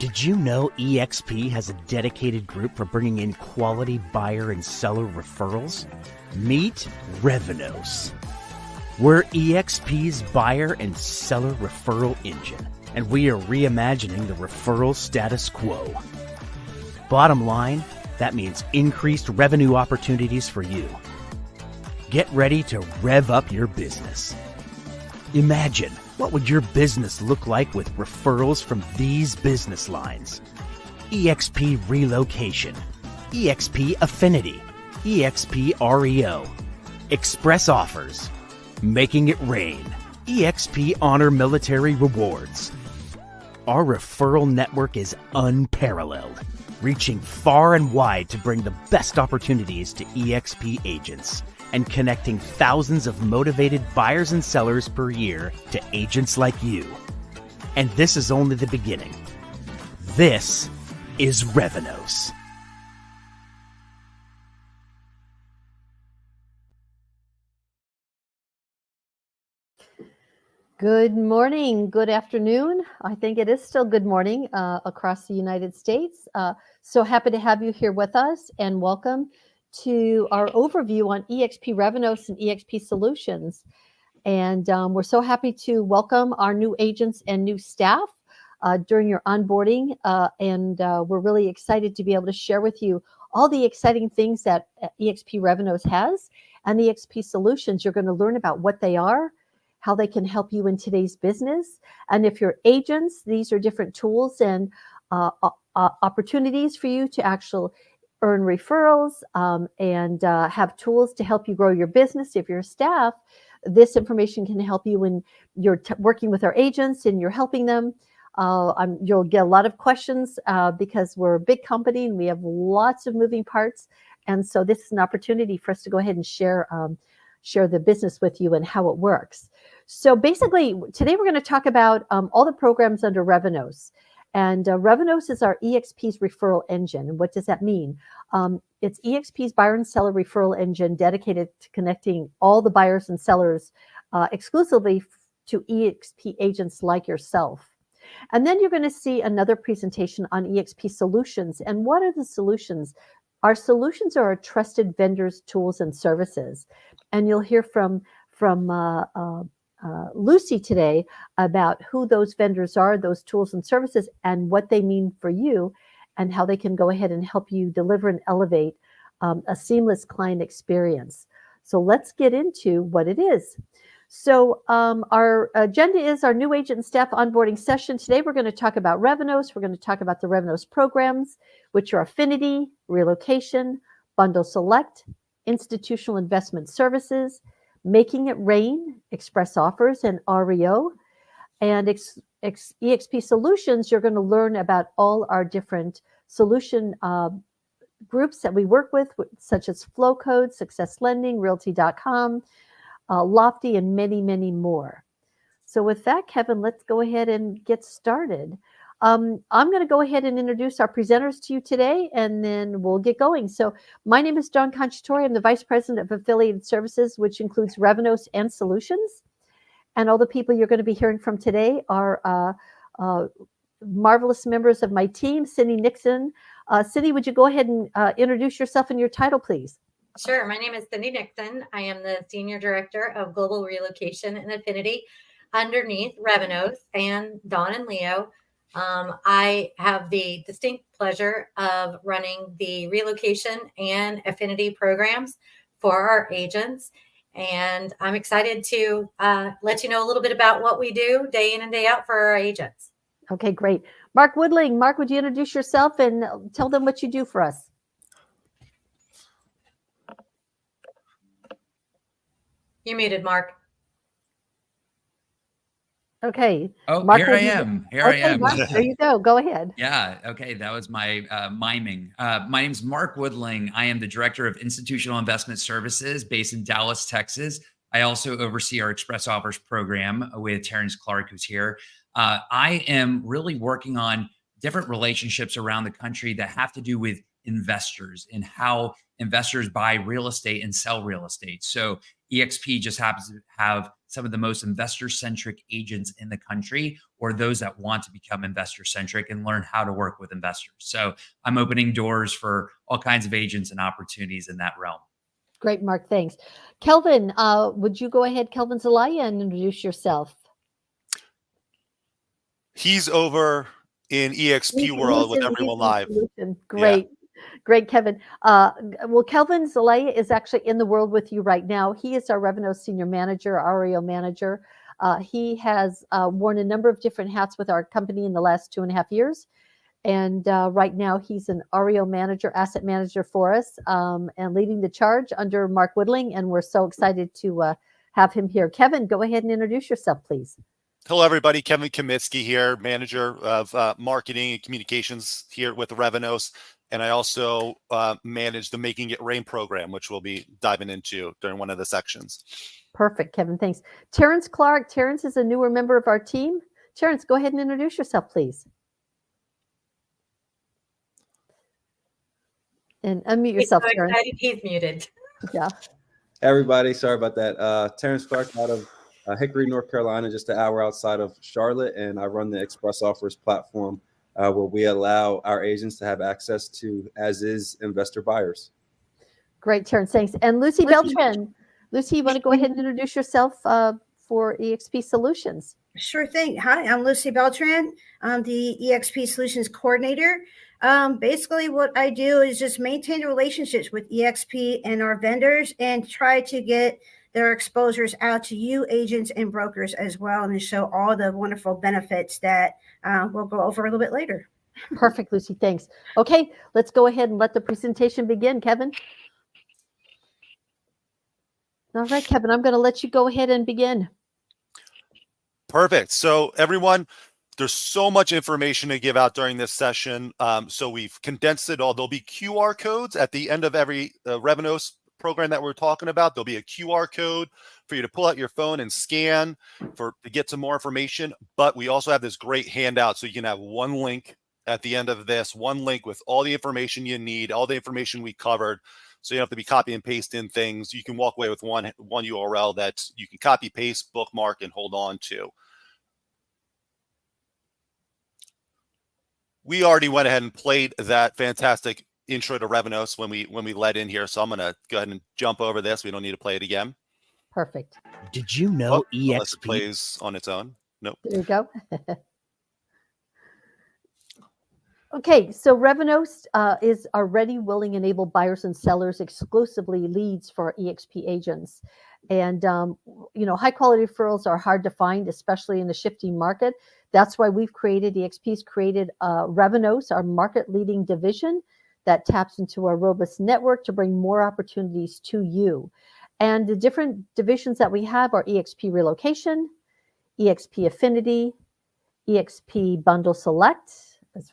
Did you know eXp has a dedicated group for bringing in quality buyer and seller referrals? Meet Revenos. We're eXp's buyer and seller referral engine, and we are reimagining the referral status quo. Bottom line, that means increased revenue opportunities for you. Get ready to rev up your business. Imagine, what would your business look like with referrals from these business lines? eXp Relocation, eXp Affinity, eXp REO, Express Offers, Making It Rain, eXp Honor Military Rewards. Our referral network is unparalleled, reaching far and wide to bring the best opportunities to eXp agents and connecting thousands of motivated buyers and sellers per year to agents like you. And this is only the beginning. This is Revenos. Good morning, good afternoon. I think it is still good morning across the United States. So happy to have you here with us, and welcome to our overview on eXp Revenos and eXp Solutions. And we're so happy to welcome our new agents and new staff during your onboarding. And we're really excited to be able to share with you all the exciting things that eXp Revenos has and eXp Solutions. You're going to learn about what they are, how they can help you in today's business. And if you're agents, these are different tools and opportunities for you to actually earn referrals and have tools to help you grow your business. If you're a staff, this information can help you when you're working with our agents and you're helping them. You'll get a lot of questions because we're a big company and we have lots of moving parts. And so this is an opportunity for us to go ahead and share the business with you and how it works. So basically, today we're going to talk about all the programs under Revenos. And Revenos is our eXp's referral engine. And what does that mean? It's eXp's buyer and seller referral engine dedicated to connecting all the buyers and sellers exclusively to eXp agents like yourself. And then you're going to see another presentation on eXp Solutions. And what are the solutions? Our solutions are our trusted vendors, tools, and services. And you'll hear from Lucy today about who those vendors are, those tools and services, and what they mean for you and how they can go ahead and help you deliver and elevate a seamless client experience. So let's get into what it is. So our agenda is our new agent and staff onboarding session. Today we're going to talk about Revenos. We're going to talk about the Revenos programs, which are Affinity, Relocation, Bundle Select, Institutional Investment Services, Making It Rain, Express Offers, and REO. And eXp Solutions, you're going to learn about all our different solution groups that we work with, such as Flow Code, Success Lending, Realty.com, Lofty, and many, many more. So with that, Kevin, let's go ahead and get started. I'm going to go ahead and introduce our presenters to you today, and then we'll get going. So my name is Dawn Conchatori. I'm the Vice President of Affiliated Services, which includes Revenos and Solutions. And all the people you're going to be hearing from today are marvelous members of my team. Cindy Nixon. Cindy, would you go ahead and introduce yourself and your title, please? Sure. My name is Cindy Nixon. I am the Senior Director of Global Relocation and Affinity underneath Revenos and Dawn and Leo. I have the distinct pleasure of running the relocation and affinity programs for our agents. And I'm excited to let you know a little bit about what we do day in and day out for our agents. Okay, great. Mark Woodling. Mark, would you introduce yourself and tell them what you do for us? You muted, Mark. Okay. Oh, Mark, here I am. Here I am. Mark, there you go. Go ahead. Yeah. Okay. That was my miming. My name's Mark Woodling. I am the Director of Institutional Investment Services based in Dallas, Texas. I also oversee our Express Offers program with Terrence Clark, who's here. I am really working on different relationships around the country that have to do with investors and how investors buy real estate and sell real estate. So eXp just happens to have some of the most investor-centric agents in the country, or those that want to become investor-centric and learn how to work with investors. So I'm opening doors for all kinds of agents and opportunities in that realm. Great, Mark. Thanks. Kelvin, would you go ahead, Kelvin Zelaya, and introduce yourself? He's over in eXp world with everyone live. Great. Yeah. Great, Kevin. Well, Kelvin Zelaya is actually in the world with you right now. He is our Revenos Senior Manager, REO Manager. He has worn a number of different hats with our company in the last 2.5 years. And right now he's an REO manager, asset manager for us, and leading the charge under Mark Woodling. And we're so excited to have him here. Kevin, go ahead and introduce yourself, please. Hello, everybody. Kevin Kamitsky here, manager of marketing and communications here with Revenos. And I also manage the Making It Rain program, which we'll be diving into during one of the sections. Perfect, Kevin. Thanks. Terrence Clark. Terrence is a newer member of our team. Terrence, go ahead and introduce yourself, please. And unmute yourself, so Terrence. He's muted. Yeah. Everybody, sorry about that. Terrence Clark out of Hickory, North Carolina, just an hour outside of Charlotte, and I run the Express Offers platform where we allow our agents to have access to as-is investor buyers. Great, Terrence, thanks. And Lucy Beltran. Lucy, you want to go ahead and introduce yourself for eXp Solutions? Sure thing. Hi, I'm Lucy Beltran. I'm the eXp Solutions Coordinator. Basically, what I do is just maintain the relationships with eXp and our vendors and try to get their exposures out to you agents and brokers as well, and to show all the wonderful benefits that we'll go over a little bit later. Perfect, Lucy. Thanks. Okay, let's go ahead and let the presentation begin, Kevin. All right, Kevin, I'm going to let you go ahead and begin. Perfect. So everyone, there's so much information to give out during this session. So we've condensed it all. There'll be QR codes at the end of every Revenos program that we're talking about. There'll be a QR code for you to pull out your phone and scan to get some more information. But we also have this great handout, so you can have one link at the end of this, one link with all the information you need, all the information we covered. So you don't have to be copy and paste in things. You can walk away with one URL that you can copy, paste, bookmark, and hold on to. We already went ahead and played that fantastic intro to Revenos when we led in here. So I'm going to go ahead and jump over this. We don't need to play it again. Perfect. Did you know eXp unless it plays on its own? Nope. There you go. Okay, so Revenos is our ready, willing, and able buyers and sellers exclusively leads for eXp agents. And, high quality referrals are hard to find, especially in a shifting market. That's why we've created, eXp's created Revenos, our market leading division that taps into our robust network to bring more opportunities to you. And the different divisions that we have are eXp Relocation, eXp Affinity, eXp Bundle Select,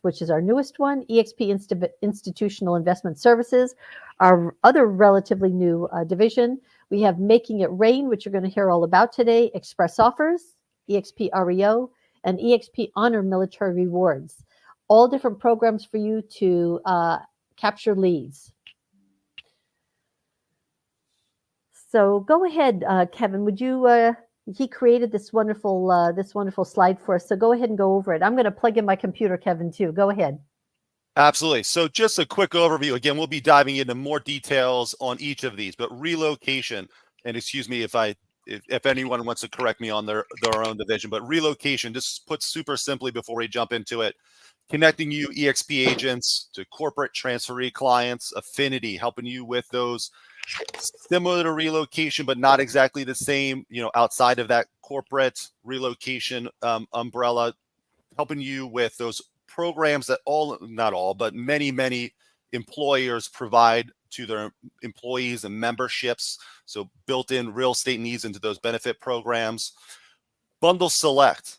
which is our newest one, eXp Institutional Investment Services, our other relatively new division. We have Making It Rain, which you're going to hear all about today, Express Offers, eXp REO, and eXp Honor Military Rewards. All different programs for you to capture leads. So go ahead, Kevin. Would you? He created this wonderful slide for us. So go ahead and go over it. I'm going to plug in my computer, Kevin, too. Go ahead. Absolutely. So just a quick overview. Again, we'll be diving into more details on each of these, but relocation, and excuse me if anyone wants to correct me on their own division, but relocation, just put super simply before we jump into it, connecting you eXp agents to corporate transferee clients, Affinity, helping you with those similar to relocation, but not exactly the same, outside of that corporate relocation umbrella, helping you with those programs that not all, but many employers provide to their employees and memberships. So built-in real estate needs into those benefit programs. Bundle Select,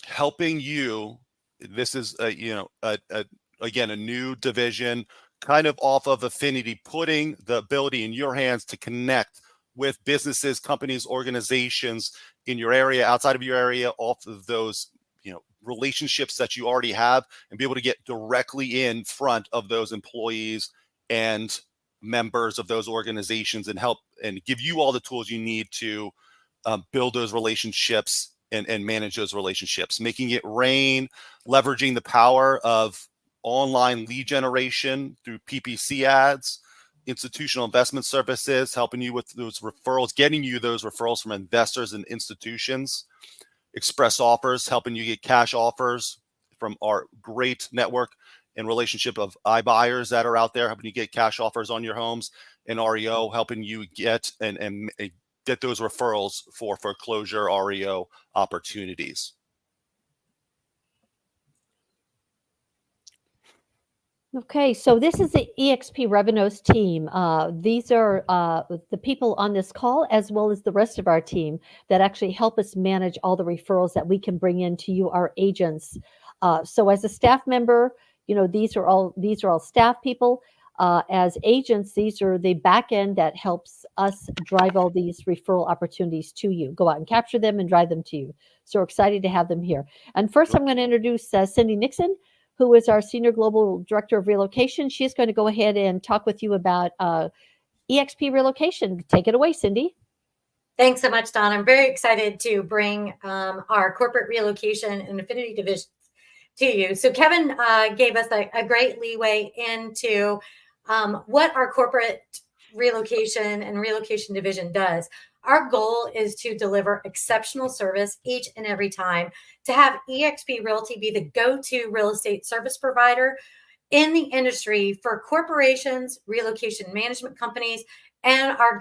helping you. This is again a new division, kind of off of Affinity, putting the ability in your hands to connect with businesses, companies, organizations in your area, outside of your area, off of those relationships that you already have, and be able to get directly in front of those employees and members of those organizations and help and give you all the tools you need to build those relationships and manage those relationships, making it rain, leveraging the power of online lead generation through PPC ads, institutional investment services, helping you with those referrals, getting you those referrals from investors and institutions, express offers, helping you get cash offers from our great network and relationship of iBuyers that are out there, helping you get cash offers on your homes, and REO, helping you get and get those referrals for foreclosure REO opportunities. Okay, so this is the eXp Revenos team. These are the people on this call, as well as the rest of our team that actually help us manage all the referrals that we can bring in to you, our agents. So as a staff member, you know, these are all staff people. As agents, these are the back end that helps us drive all these referral opportunities to you. Go out and capture them and drive them to you. So we're excited to have them here. And first, I'm going to introduce Cindy Nixon, who is our Senior Global Director of Relocation. She's going to go ahead and talk with you about eXp Relocation. Take it away, Cindy. Thanks so much, Don. I'm very excited to bring our corporate relocation and affinity divisions to you. So Kevin gave us a great leeway into what our corporate relocation and relocation division does. Our goal is to deliver exceptional service each and every time, to have eXp Realty be the go-to real estate service provider in the industry for corporations, relocation management companies, and our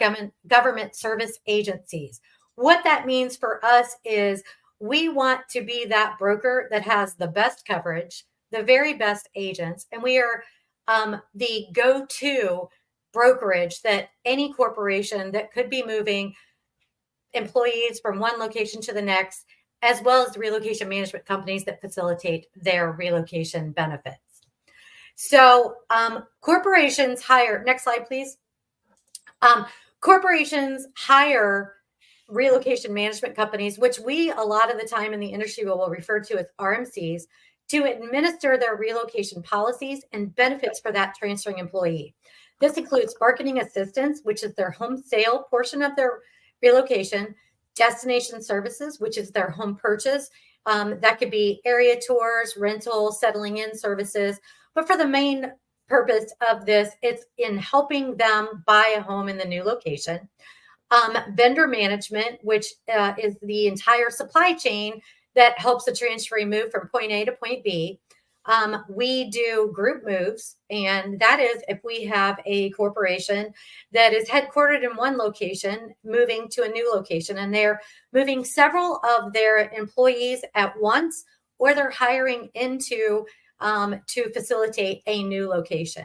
government service agencies. What that means for us is we want to be that broker that has the best coverage, the very best agents, and we are the go-to brokerage that any corporation that could be moving employees from one location to the next, as well as the relocation management companies that facilitate their relocation benefits. So corporations hire, next slide, please. Corporations hire relocation management companies, which we a lot of the time in the industry will refer to as RMCs, to administer their relocation policies and benefits for that transferring employee. This includes marketing assistance, which is their home sale portion of their relocation, destination services, which is their home purchase. That could be area tours, rental, settling in services. But for the main purpose of this, it's in helping them buy a home in the new location. Vendor management, which is the entire supply chain that helps the transferee move from point A to point B. We do group moves, and that is if we have a corporation that is headquartered in one location, moving to a new location, and they're moving several of their employees at once, or they're hiring into to facilitate a new location.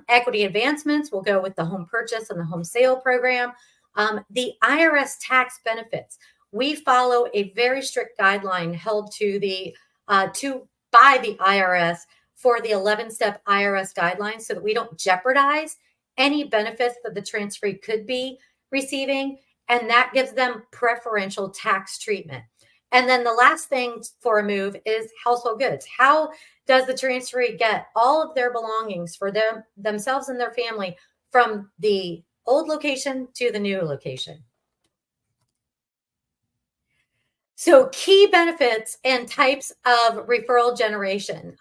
Equity advancements will go with the home purchase and the home sale program. The IRS tax benefits. We follow a very strict guideline held to the by the IRS for the 11-step IRS guidelines so that we don't jeopardize any benefits that the transferee could be receiving, and that gives them preferential tax treatment. And then the last thing for a move is household goods. How does the transferee get all of their belongings for themselves and their family from the old location to the new location? So key benefits and types of referral generation.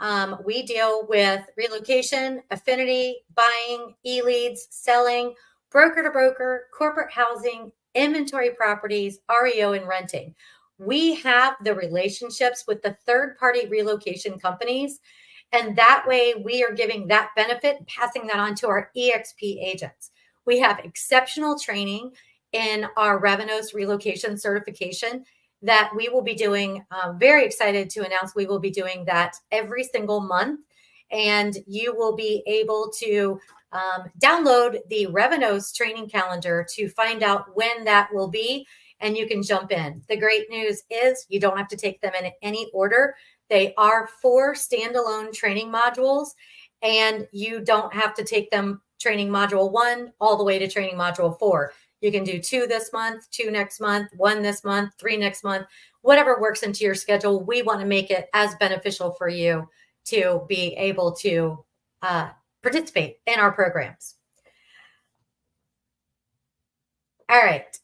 We deal with relocation, affinity, buying, e-leads, selling, broker to broker, corporate housing, inventory properties, REO, and renting. We have the relationships with the third-party relocation companies, and that way we are giving that benefit and passing that on to our eXp agents. We have exceptional training in our Revenos relocation certification that we will be doing. Very excited to announce we will be doing that every single month. And you will be able to download the Revenos training calendar to find out when that will be, and you can jump in. The great news is you don't have to take them in any order. They are 4 standalone training modules, and you don't have to take them training module 1 all the way to training module 4. You can do 2 this month, 2 next month, 1 this month, 3 next month, whatever works into your schedule. We want to make it as beneficial for you to be able to participate in our programs. All right.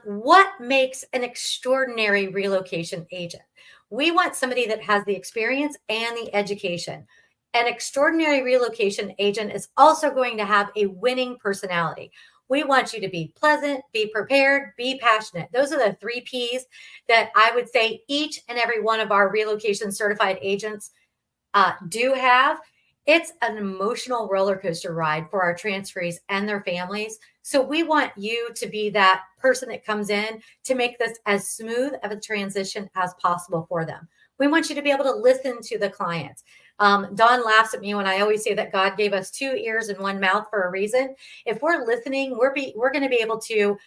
What makes an extraordinary relocation agent? We want somebody that has the experience and the education. An extraordinary relocation agent is also going to have a winning personality. We want you to be pleasant, be prepared, be passionate. Those are the 3 P's that I would say each and every one of our relocation certified agents do have. It's an emotional roller coaster ride for our transferees and their families. So we want you to be that person that comes in to make this as smooth of a transition as possible for them. We want you to be able to listen to the clients. Dawn laughs at me when I always say that God gave us 2 ears and 1 mouth for a reason. If we're listening, we're going to be able to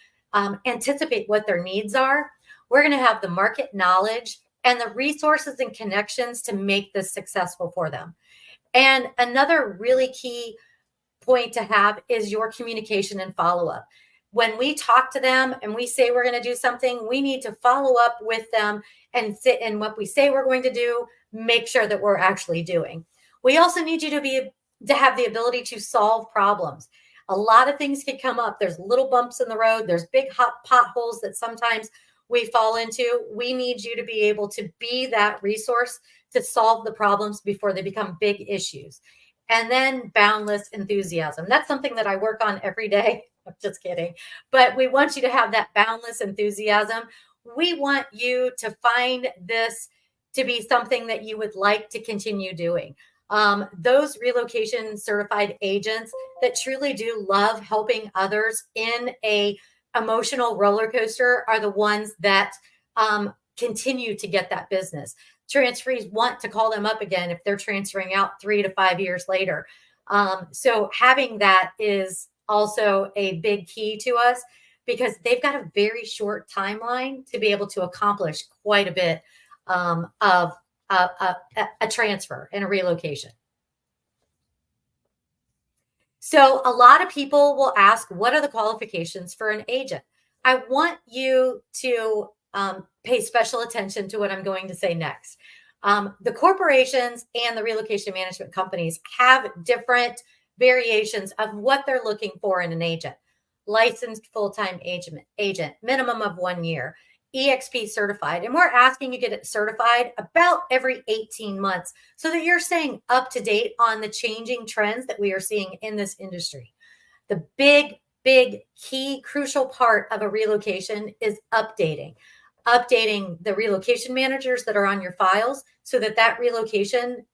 anticipate what their needs are. We're going to have the market knowledge and the resources and connections to make this successful for them. And another really key point to have is your communication and follow-up. When we talk to them and we say we're going to do something, we need to follow up with them and sit in what we say we're going to do, make sure that we're actually doing. We also need you to have the ability to solve problems. A lot of things can come up. There's little bumps in the road. There's big hot potholes that sometimes we fall into. We need you to be able to be that resource to solve the problems before they become big issues. And then boundless enthusiasm. That's something that I work on every day. I'm just kidding. But we want you to have that boundless enthusiasm. We want you to find this to be something that you would like to continue doing. Those relocation certified agents that truly do love helping others in a emotional roller coaster are the ones that continue to get that business. Transferees want to call them up again if they're transferring out 3 to 5 years later. So having that is also a big key to us because they've got a very short timeline to be able to accomplish quite a bit of a transfer and a relocation. So a lot of people will ask, what are the qualifications for an agent? I want you to pay special attention to what I'm going to say next. The corporations and the relocation management companies have different variations of what they're looking for in an agent. Licensed full-time agent, minimum of 1 year, eXp certified. And we're asking you to get it certified about every 18 months so that you're staying up to date on the changing trends that we are seeing in this industry. The big key, crucial part of a relocation is updating the relocation managers that are on your files so that relocation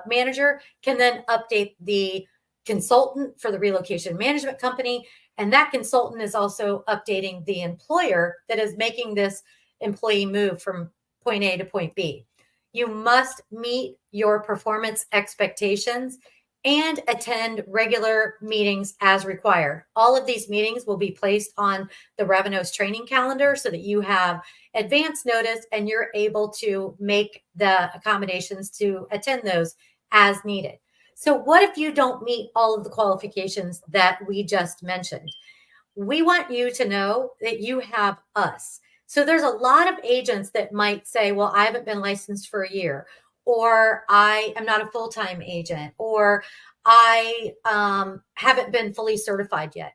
manager can then update the consultant for the relocation management company. And that consultant is also updating the employer that is making this employee move from point A to point B. You must meet your performance expectations and attend regular meetings as required. All of these meetings will be placed on the Revenos training calendar so that you have advance notice and you're able to make the accommodations to attend those as needed. So what if you don't meet all of the qualifications that we just mentioned? We want you to know that you have us. So there's a lot of agents that might say, well, I haven't been licensed for a year, or I am not a full-time agent, or I haven't been fully certified yet.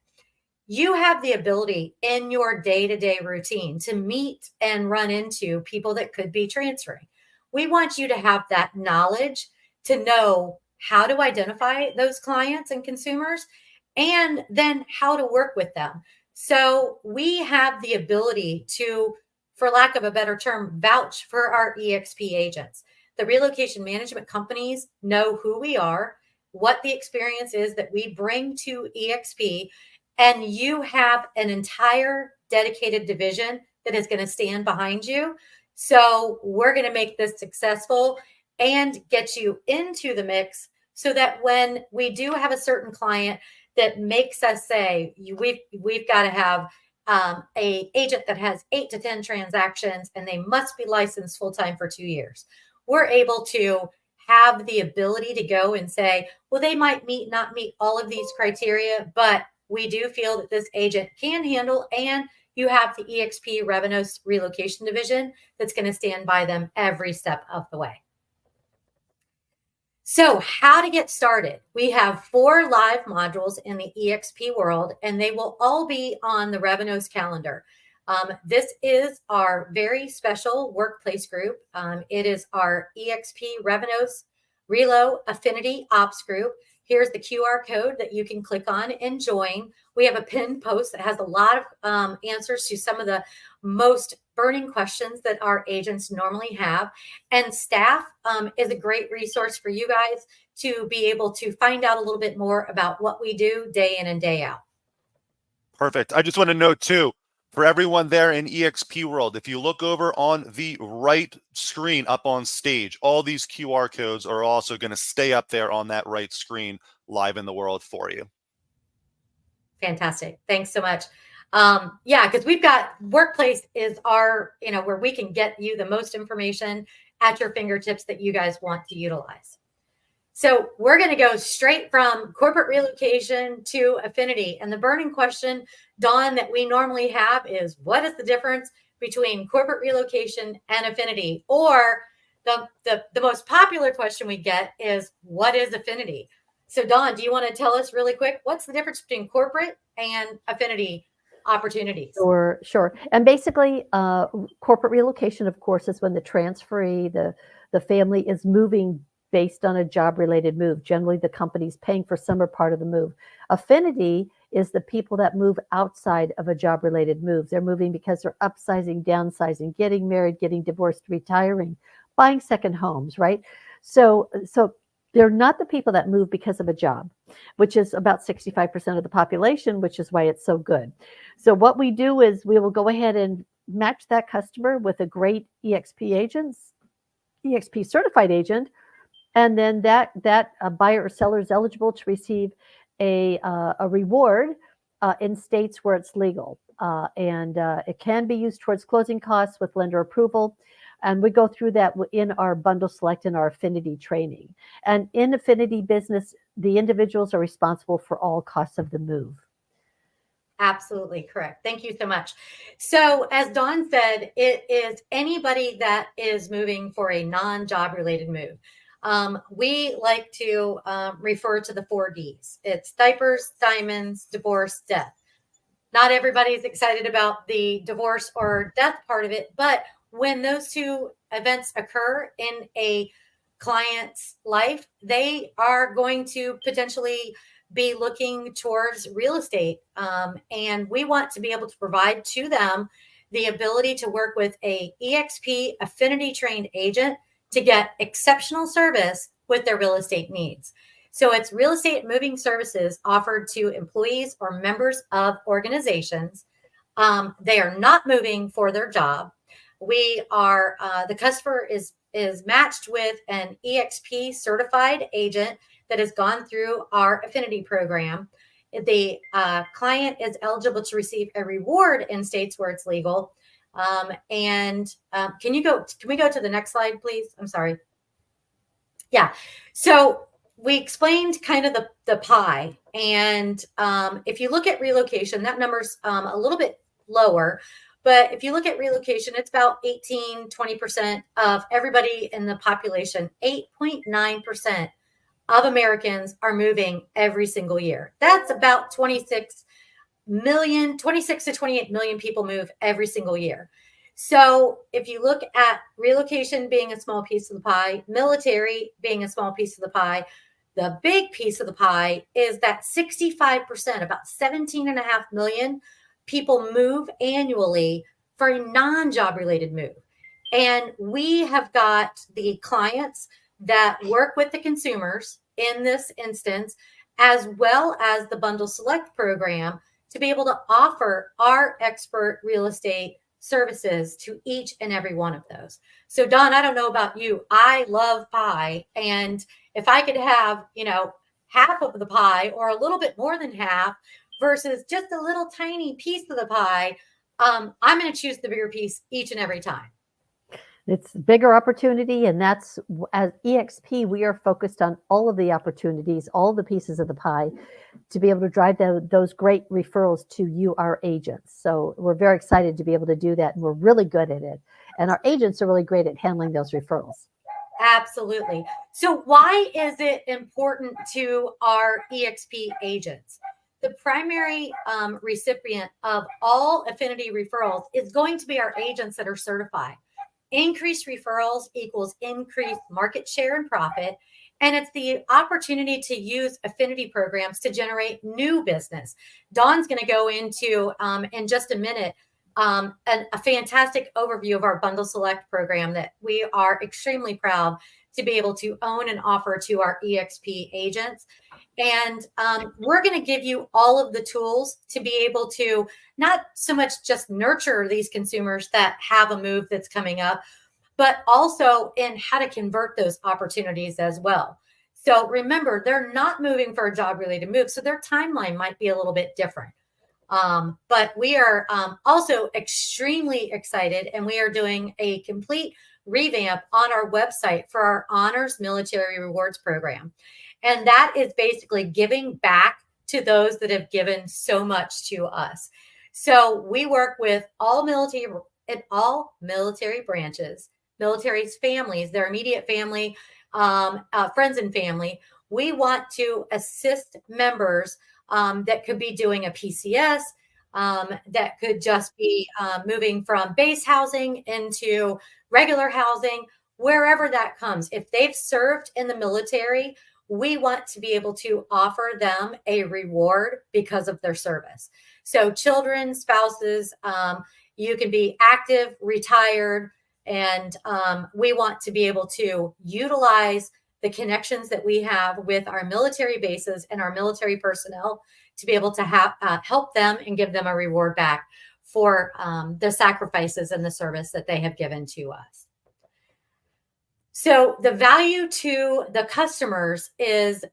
You have the ability in your day-to-day routine to meet and run into people that could be transferring. We want you to have that knowledge to know how to identify those clients and consumers, and then how to work with them. So we have the ability to, for lack of a better term, vouch for our eXp agents. The relocation management companies know who we are, what the experience is that we bring to eXp, and you have an entire dedicated division that is going to stand behind you. So we're going to make this successful and get you into the mix so that when we do have a certain client that makes us say, we've got to have a agent that has 8 to 10 transactions and they must be licensed full-time for 2 years. We're able to have the ability to go and say, well, they might not meet all of these criteria, but we do feel that this agent can handle, and you have the eXp Revenos relocation division that's going to stand by them every step of the way. So how to get started? We have 4 live modules in the eXp world, and they will all be on the Revenos calendar. This is our very special workplace group. It is our eXp Revenos Relo Affinity Ops group. Here's the QR code that you can click on and join. We have a pinned post that has a lot of answers to some of the most burning questions that our agents normally have. And staff is a great resource for you guys to be able to find out a little bit more about what we do day in and day out. Perfect. I just want to note too, for everyone there in eXp world, if you look over on the right screen up on stage, all these QR codes are also going to stay up there on that right screen live in the world for you. Fantastic. Thanks so much. Yeah, because we've got workplace is our, where we can get you the most information at your fingertips that you guys want to utilize. So we're going to go straight from corporate relocation to affinity. And the burning question, Dawn, that we normally have is, what is the difference between corporate relocation and affinity? Or the most popular question we get is, what is affinity? So Dawn, do you want to tell us really quick, what's the difference between corporate and affinity opportunities? Sure. And basically, corporate relocation, of course, is when the transferee, the family is moving based on a job-related move. Generally, the company's paying for some or part of the move. Affinity is the people that move outside of a job-related move. They're moving because they're upsizing, downsizing, getting married, getting divorced, retiring, buying second homes, right? So they're not the people that move because of a job, which is about 65% of the population, which is why it's so good. So what we do is we will go ahead and match that customer with a great eXp certified agent. And then that buyer or seller is eligible to receive a reward in states where it's legal. And it can be used towards closing costs with lender approval. And we go through that in our bundle select and our affinity training. And in affinity business, the individuals are responsible for all costs of the move. Absolutely correct. Thank you so much. So as Dawn said, it is anybody that is moving for a non-job related move. We like to refer to the 4 Ds. It's diapers, diamonds, divorce, death. Not everybody's excited about the divorce or death part of it, but when those 2 events occur in a client's life, they are going to potentially be looking towards real estate. And we want to be able to provide to them the ability to work with a eXp affinity trained agent to get exceptional service with their real estate needs. So it's real estate moving services offered to employees or members of organizations. They are not moving for their job. We are, the customer is matched with an eXp certified agent that has gone through our affinity program. The client is eligible to receive a reward in states where it's legal. Can we go to the next slide, please? I'm sorry. Yeah. So we explained kind of the pie. And if you look at relocation, that number's a little bit lower. But if you look at relocation, it's about 18-20% of everybody in the population. 8.9% of Americans are moving every single year. That's about 26 to 28 million people move every single year. So if you look at relocation being a small piece of the pie, military being a small piece of the pie, the big piece of the pie is that 65%, about 17.5 million people move annually for a non-job related move. And we have got the clients that work with the consumers in this instance, as well as the Bundle Select program, to be able to offer our expert real estate services to each and every one of those. So Dawn, I don't know about you. I love pie. And if I could have, half of the pie or a little bit more than half versus just a little tiny piece of the pie, I'm going to choose the bigger piece each and every time. It's a bigger opportunity, and that's, as eXp, we are focused on all of the opportunities, all the pieces of the pie, to be able to drive those great referrals to you, our agents. So we're very excited to be able to do that, and we're really good at it. And our agents are really great at handling those referrals. Absolutely. So why is it important to our eXp agents? The primary recipient of all affinity referrals is going to be our agents that are certified. Increased referrals equals increased market share and profit. And it's the opportunity to use affinity programs to generate new business. Dawn's going to go into, in just a minute, a fantastic overview of our Bundle Select program that we are extremely proud to be able to own and offer to our eXp agents. And we're going to give you all of the tools to be able to not so much just nurture these consumers that have a move that's coming up, but also in how to convert those opportunities as well. So remember, they're not moving for a job-related move, so their timeline might be a little bit different. But we are also extremely excited, and we are doing a complete revamp on our website for our Honors Military Rewards program. And that is basically giving back to those that have given so much to us. So we work with all military branches, military's families, their immediate family, friends and family. We want to assist members that could be doing a PCS, that could just be moving from base housing into regular housing, wherever that comes. If they've served in the military, we want to be able to offer them a reward because of their service. So children, spouses, you can be active, retired, and we want to be able to utilize the connections that we have with our military bases and our military personnel to be able to help them and give them a reward back for the sacrifices and the service that they have given to us. So the value to the customers is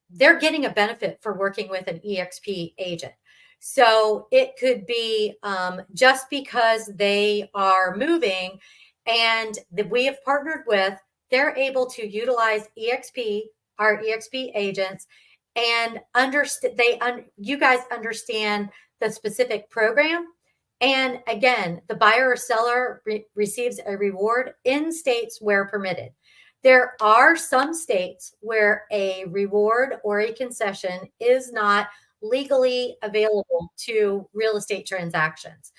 they're getting a benefit for working with an eXp agent. So it could be just because they are moving and that we have partnered with, they're able to utilize eXp, our eXp agents, and you guys understand the specific program. And again, the buyer or seller receives a reward in states where permitted. There are some states where a reward or a concession is not legally available to real estate transactions.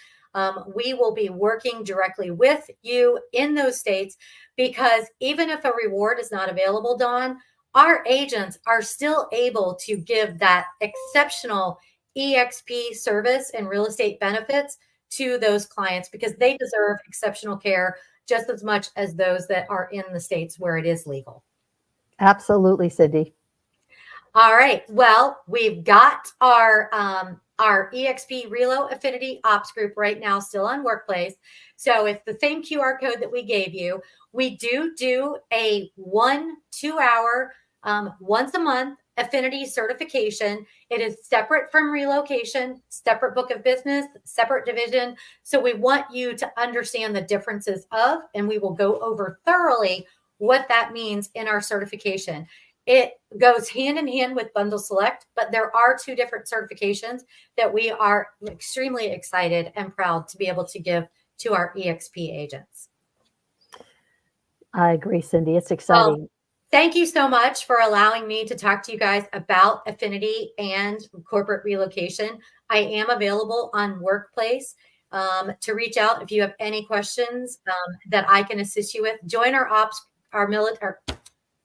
We will be working directly with you in those states, because even if a reward is not available, Dawn, our agents are still able to give that exceptional eXp service and real estate benefits to those clients, because they deserve exceptional care just as much as those that are in the states where it is legal. Absolutely, Cindy. All right. Well, we've got our eXp Relo Affinity Ops group right now still on Workplace. So it's the same QR code that we gave you. We do a 1-2 hour once a month affinity certification. It is separate from relocation, separate book of business, separate division. So we want you to understand the differences of, and we will go over thoroughly what that means in our certification. It goes hand in hand with Bundle Select, but there are two different certifications that we are extremely excited and proud to be able to give to our eXp agents. I agree, Cindy. It's exciting. Well, thank you so much for allowing me to talk to you guys about affinity and corporate relocation. I am available on Workplace to reach out if you have any questions that I can assist you with. Join our military.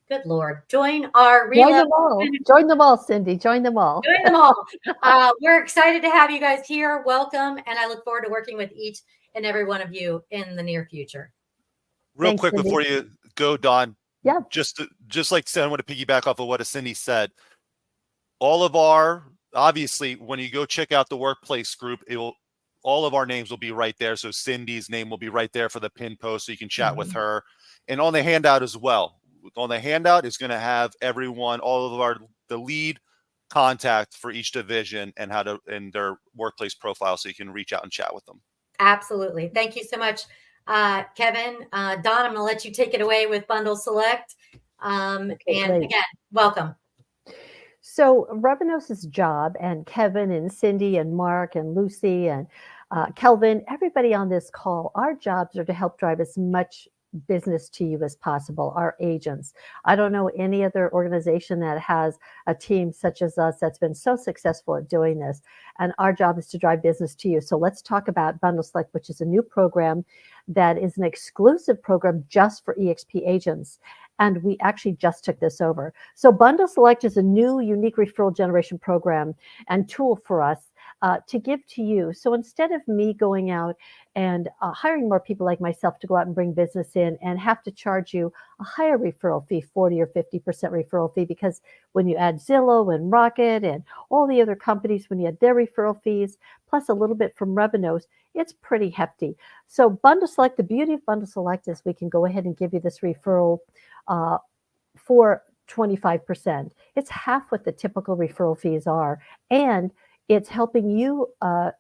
Good Lord. Join our Join them all. Join them all, Cindy. Join them all. Join them all. We're excited to have you guys here. Welcome. And I look forward to working with each and every one of you in the near future. Real Thanks, quick Cindy. before you go, Dawn. Yeah. Just like I want to piggyback off of what Cindy said. All of our, obviously, when you go check out the Workplace group, all of our names will be right there. So Cindy's name will be right there for the pin post, so you can chat with her. And on the handout as well. On the handout is going to have everyone, all of the lead contact for each division and and their workplace profile, so you can reach out and chat with them. Absolutely. Thank you so much, Kevin. Don, I'm going to let you take it away with Bundle Select. And great. Again, welcome. So Revenos' job, and Kevin and Cindy and Mark and Lucy and Kelvin, everybody on this call, our jobs are to help drive as much business to you as possible, our agents. I don't know any other organization that has a team such as us that's been so successful at doing this. And our job is to drive business to you. So let's talk about Bundle Select, which is a new program that is an exclusive program just for eXp agents. And we actually just took this over. So Bundle Select is a new unique referral generation program and tool for us to give to you. So instead of me going out and hiring more people like myself to go out and bring business in and have to charge you a higher referral fee, 40 or 50% referral fee, because when you add Zillow and Rocket and all the other companies, when you add their referral fees, plus a little bit from Revenos, it's pretty hefty. So Bundle Select, the beauty of Bundle Select is we can go ahead and give you this referral for 25%. It's half what the typical referral fees are. And it's helping you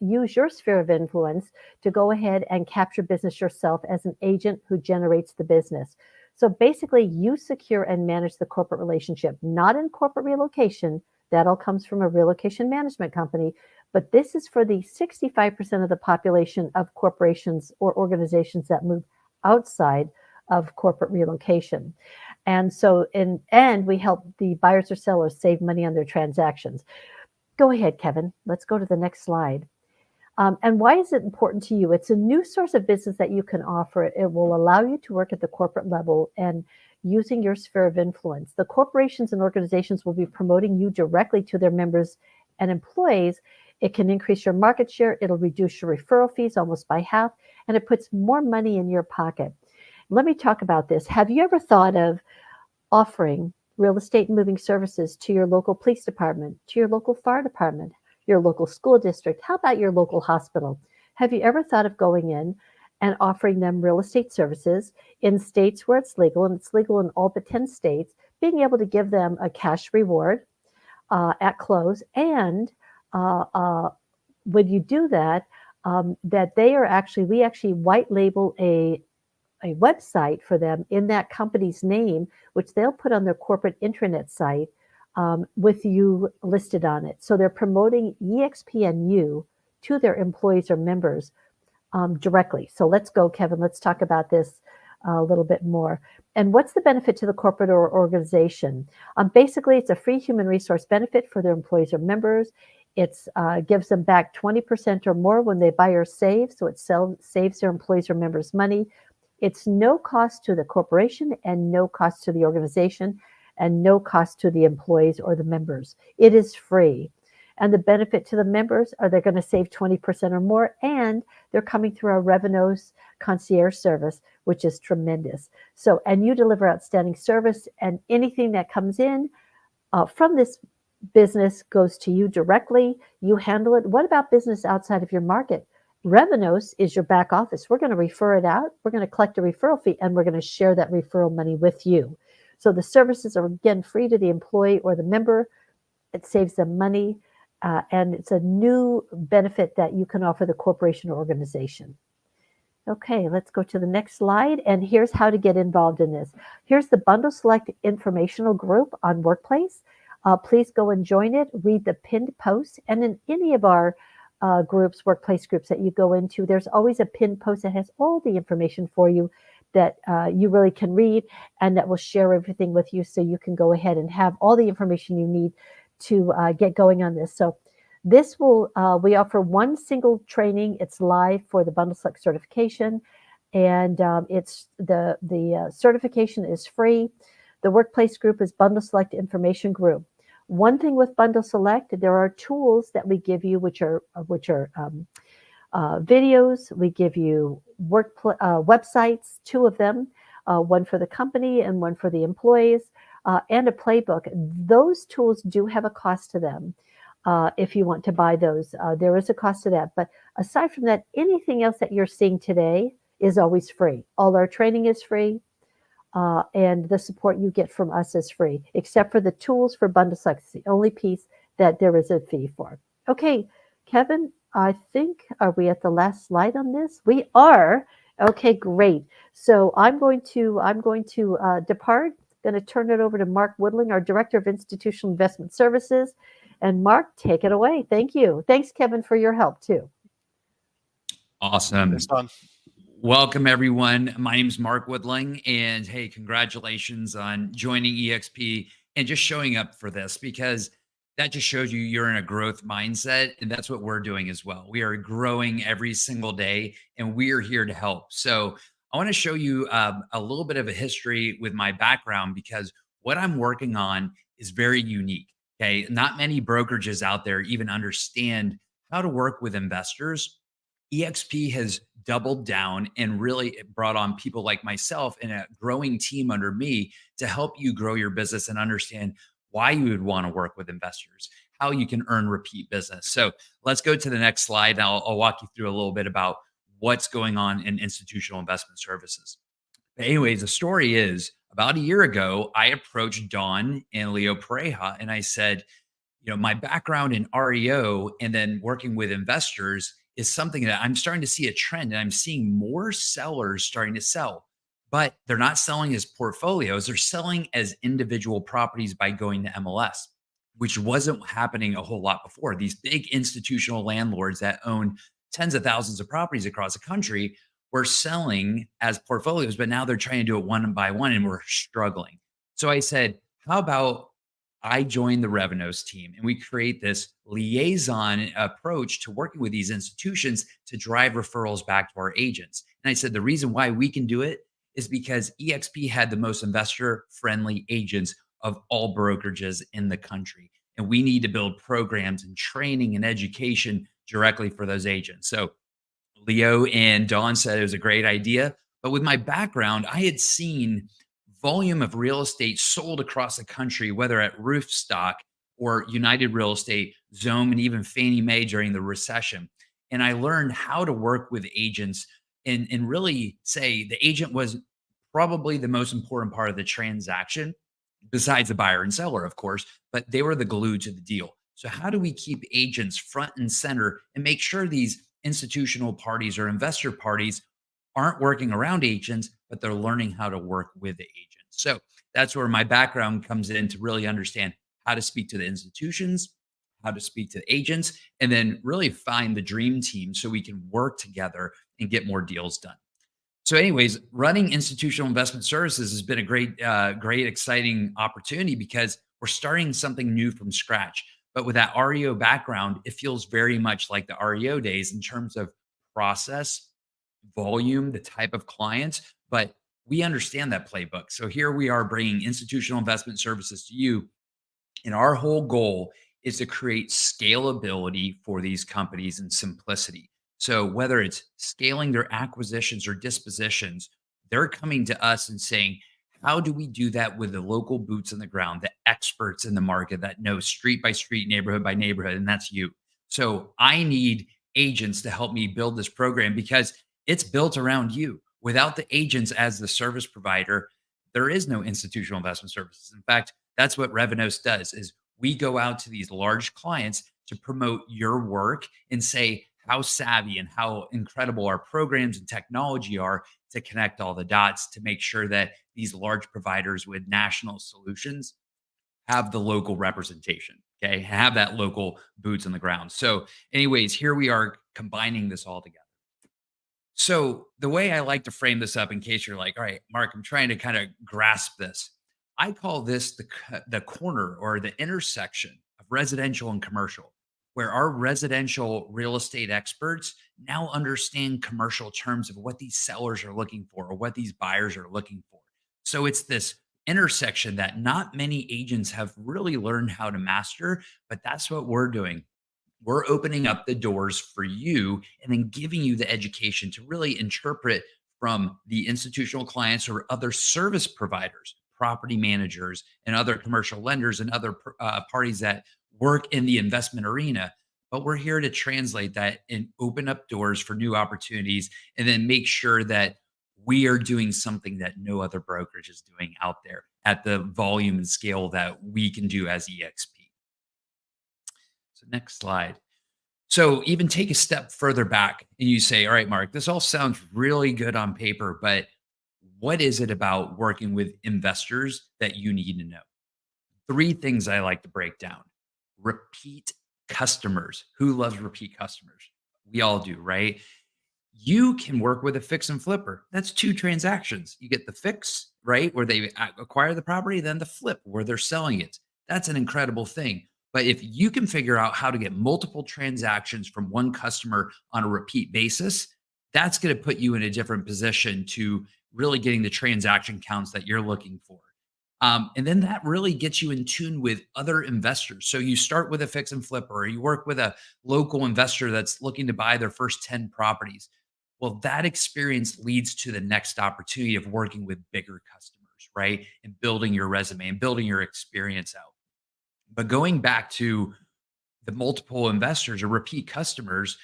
use your sphere of influence to go ahead and capture business yourself as an agent who generates the business. So basically, you secure and manage the corporate relationship, not in corporate relocation. That all comes from a relocation management company. But this is for the 65% of the population of corporations or organizations that move outside of corporate relocation. And so, and we help the buyers or sellers save money on their transactions. Go ahead, Kevin. Let's go to the next slide. And why is it important to you? It's a new source of business that you can offer. It will allow you to work at the corporate level and using your sphere of influence. The corporations and organizations will be promoting you directly to their members and employees. It can increase your market share. It'll reduce your referral fees almost by half, and it puts more money in your pocket. Let me talk about this. Have you ever thought of offering real estate and moving services to your local police department, to your local fire department, your local school district? How about your local hospital? Have you ever thought of going in and offering them real estate services in states where it's legal, and it's legal in all but 10 states, being able to give them a cash reward at close, and when you do that, that they are actually, we actually white label a website for them in that company's name, which they'll put on their corporate intranet site with you listed on it. So they're promoting eXp and you to their employees or members directly. So let's go, Kevin. Let's talk about this a little bit more. And what's the benefit to the corporate or organization? Basically, it's a free human resource benefit for their employees or members. It gives them back 20% or more when they buy or save. So it saves their employees or members money. It's no cost to the corporation and no cost to the organization and no cost to the employees or the members. It is free. And the benefit to the members are they're going to save 20% or more, and they're coming through our Revenos concierge service, which is tremendous. So, and you deliver outstanding service, and anything that comes in from this business goes to you directly. You handle it. What about business outside of your market? Revenos is your back office. We're going to refer it out. We're going to collect a referral fee, and we're going to share that referral money with you. So the services are, again, free to the employee or the member. It saves them money, and it's a new benefit that you can offer the corporation or organization. Okay, let's go to the next slide, and here's how to get involved in this. Here's the Bundle Select informational group on Workplace. Please go and join it. Read the pinned posts, and in any of our groups, workplace groups that you go into, there's always a pinned post that has all the information for you that you really can read, and that will share everything with you so you can go ahead and have all the information you need to get going on this. So this will, we offer one single training. It's live for the Bundle Select certification, and it's the certification is free. The workplace group is Bundle Select Information Group. One thing with Bundle Select, there are tools that we give you, which are videos. We give you websites, 2 of them, one for the company and one for the employees, and a playbook. Those tools do have a cost to them. If you want to buy those, there is a cost to that. But aside from that, anything else that you're seeing today is always free. All our training is free. And the support you get from us is free, except for the tools for Bundle Select. It's the only piece that there is a fee for. Okay, Kevin, I think, are we at the last slide on this? We are. Okay, great. So I'm going to depart. Going to turn it over to Mark Woodling, our Director of Institutional Investment Services. And Mark, take it away. Thank you. Thanks, Kevin, for your help too. Awesome. It's fun. Welcome, everyone. My name is Mark Woodling, and hey, congratulations on joining eXp and just showing up for this, because that just shows you're in a growth mindset, and that's what we're doing as well. We are growing every single day, and we are here to help. So, I want to show you a little bit of a history with my background, because what I'm working on is very unique. Okay, not many brokerages out there even understand how to work with investors. eXp has doubled down and really brought on people like myself and a growing team under me to help you grow your business and understand why you would want to work with investors, how you can earn repeat business. So let's go to the next slide. And I'll walk you through a little bit about what's going on in institutional investment services. But anyways, the story is about a year ago, I approached Don and Leo Pareja and I said, my background in REO and then working with investors is something that I'm starting to see a trend, and I'm seeing more sellers starting to sell, but they're not selling as portfolios. They're selling as individual properties by going to MLS, which wasn't happening a whole lot before. These big institutional landlords that own tens of thousands of properties across the country were selling as portfolios, but now they're trying to do it one by one and we're struggling. So I said, how about I joined the Revenos team and we create this liaison approach to working with these institutions to drive referrals back to our agents. And I said, the reason why we can do it is because eXp had the most investor friendly agents of all brokerages in the country. And we need to build programs and training and education directly for those agents. So Leo and Dawn said it was a great idea. But with my background, I had seen volume of real estate sold across the country, whether at Roofstock or United Real Estate, Zome, and even Fannie Mae during the recession. And I learned how to work with agents and really say the agent was probably the most important part of the transaction, besides the buyer and seller, of course, but they were the glue to the deal. So, how do we keep agents front and center and make sure these institutional parties or investor parties aren't working around agents, but they're learning how to work with the agents? So, that's where my background comes in to really understand how to speak to the institutions, how to speak to the agents, and then really find the dream team so we can work together and get more deals done. So, anyways, running institutional investment services has been a great, exciting opportunity because we're starting something new from scratch. But with that REO background, it feels very much like the REO days in terms of process, volume, the type of clients. But we understand that playbook. So here we are bringing institutional investment services to you, and our whole goal is to create scalability for these companies and simplicity. So whether it's scaling their acquisitions or dispositions, they're coming to us and saying, how do we do that with the local boots on the ground, the experts in the market that know street by street, neighborhood by neighborhood? And that's you. So I need agents to help me build this program because it's built around you. Without the agents as the service provider, there is no institutional investment services. In fact, that's what Revenos does is we go out to these large clients to promote your work and say how savvy and how incredible our programs and technology are to connect all the dots to make sure that these large providers with national solutions have the local representation. Okay. Have that local boots on the ground. So, anyways, here we are combining this all together. So the way I like to frame this up, in case you're like, all right, Mark, I'm trying to kind of grasp this. I call this the corner or the intersection of residential and commercial, where our residential real estate experts now understand commercial terms of what these sellers are looking for or what these buyers are looking for. So it's this intersection that not many agents have really learned how to master, but that's what we're doing. We're opening up the doors for you and then giving you the education to really interpret from the institutional clients or other service providers, property managers, and other commercial lenders and other parties that work in the investment arena. But we're here to translate that and open up doors for new opportunities and then make sure that we are doing something that no other brokerage is doing out there at the volume and scale that we can do as EXP. So next slide. So even take a step further back and you say, all right, Mark, this all sounds really good on paper, but what is it about working with investors that you need to know? Three things I like to break down. Repeat customers. Who loves repeat customers? We all do, right? You can work with a fix and flipper. That's two transactions. You get the fix, right, where they acquire the property, then the flip where they're selling it. That's an incredible thing. But if you can figure out how to get multiple transactions from one customer on a repeat basis, that's going to put you in a different position to really getting the transaction counts that you're looking for. And then that really gets you in tune with other investors. So you start with a fix and flipper, or you work with a local investor that's looking to buy their first 10 properties. Well, that experience leads to the next opportunity of working with bigger customers, right? And building your resume and building your experience out. But going back to the multiple investors or repeat customers,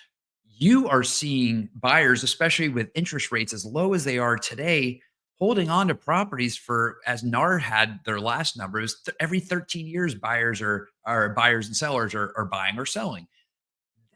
you are seeing buyers, especially with interest rates as low as they are today, holding on to properties for, as NAR had their last number, is every 13 years, buyers and sellers are buying or selling.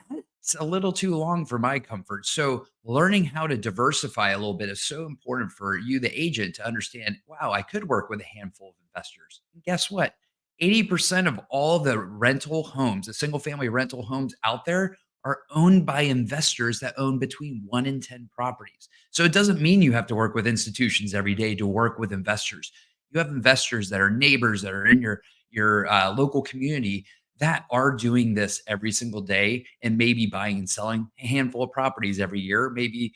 That's a little too long for my comfort. So learning how to diversify a little bit is so important for you, the agent, to understand, wow, I could work with a handful of investors. And guess what? 80% of all the rental homes, the single family rental homes out there, are owned by investors that own between 1 and 10 properties. So it doesn't mean you have to work with institutions every day to work with investors. You have investors that are neighbors, that are in your local community, that are doing this every single day and maybe buying and selling a handful of properties every year, maybe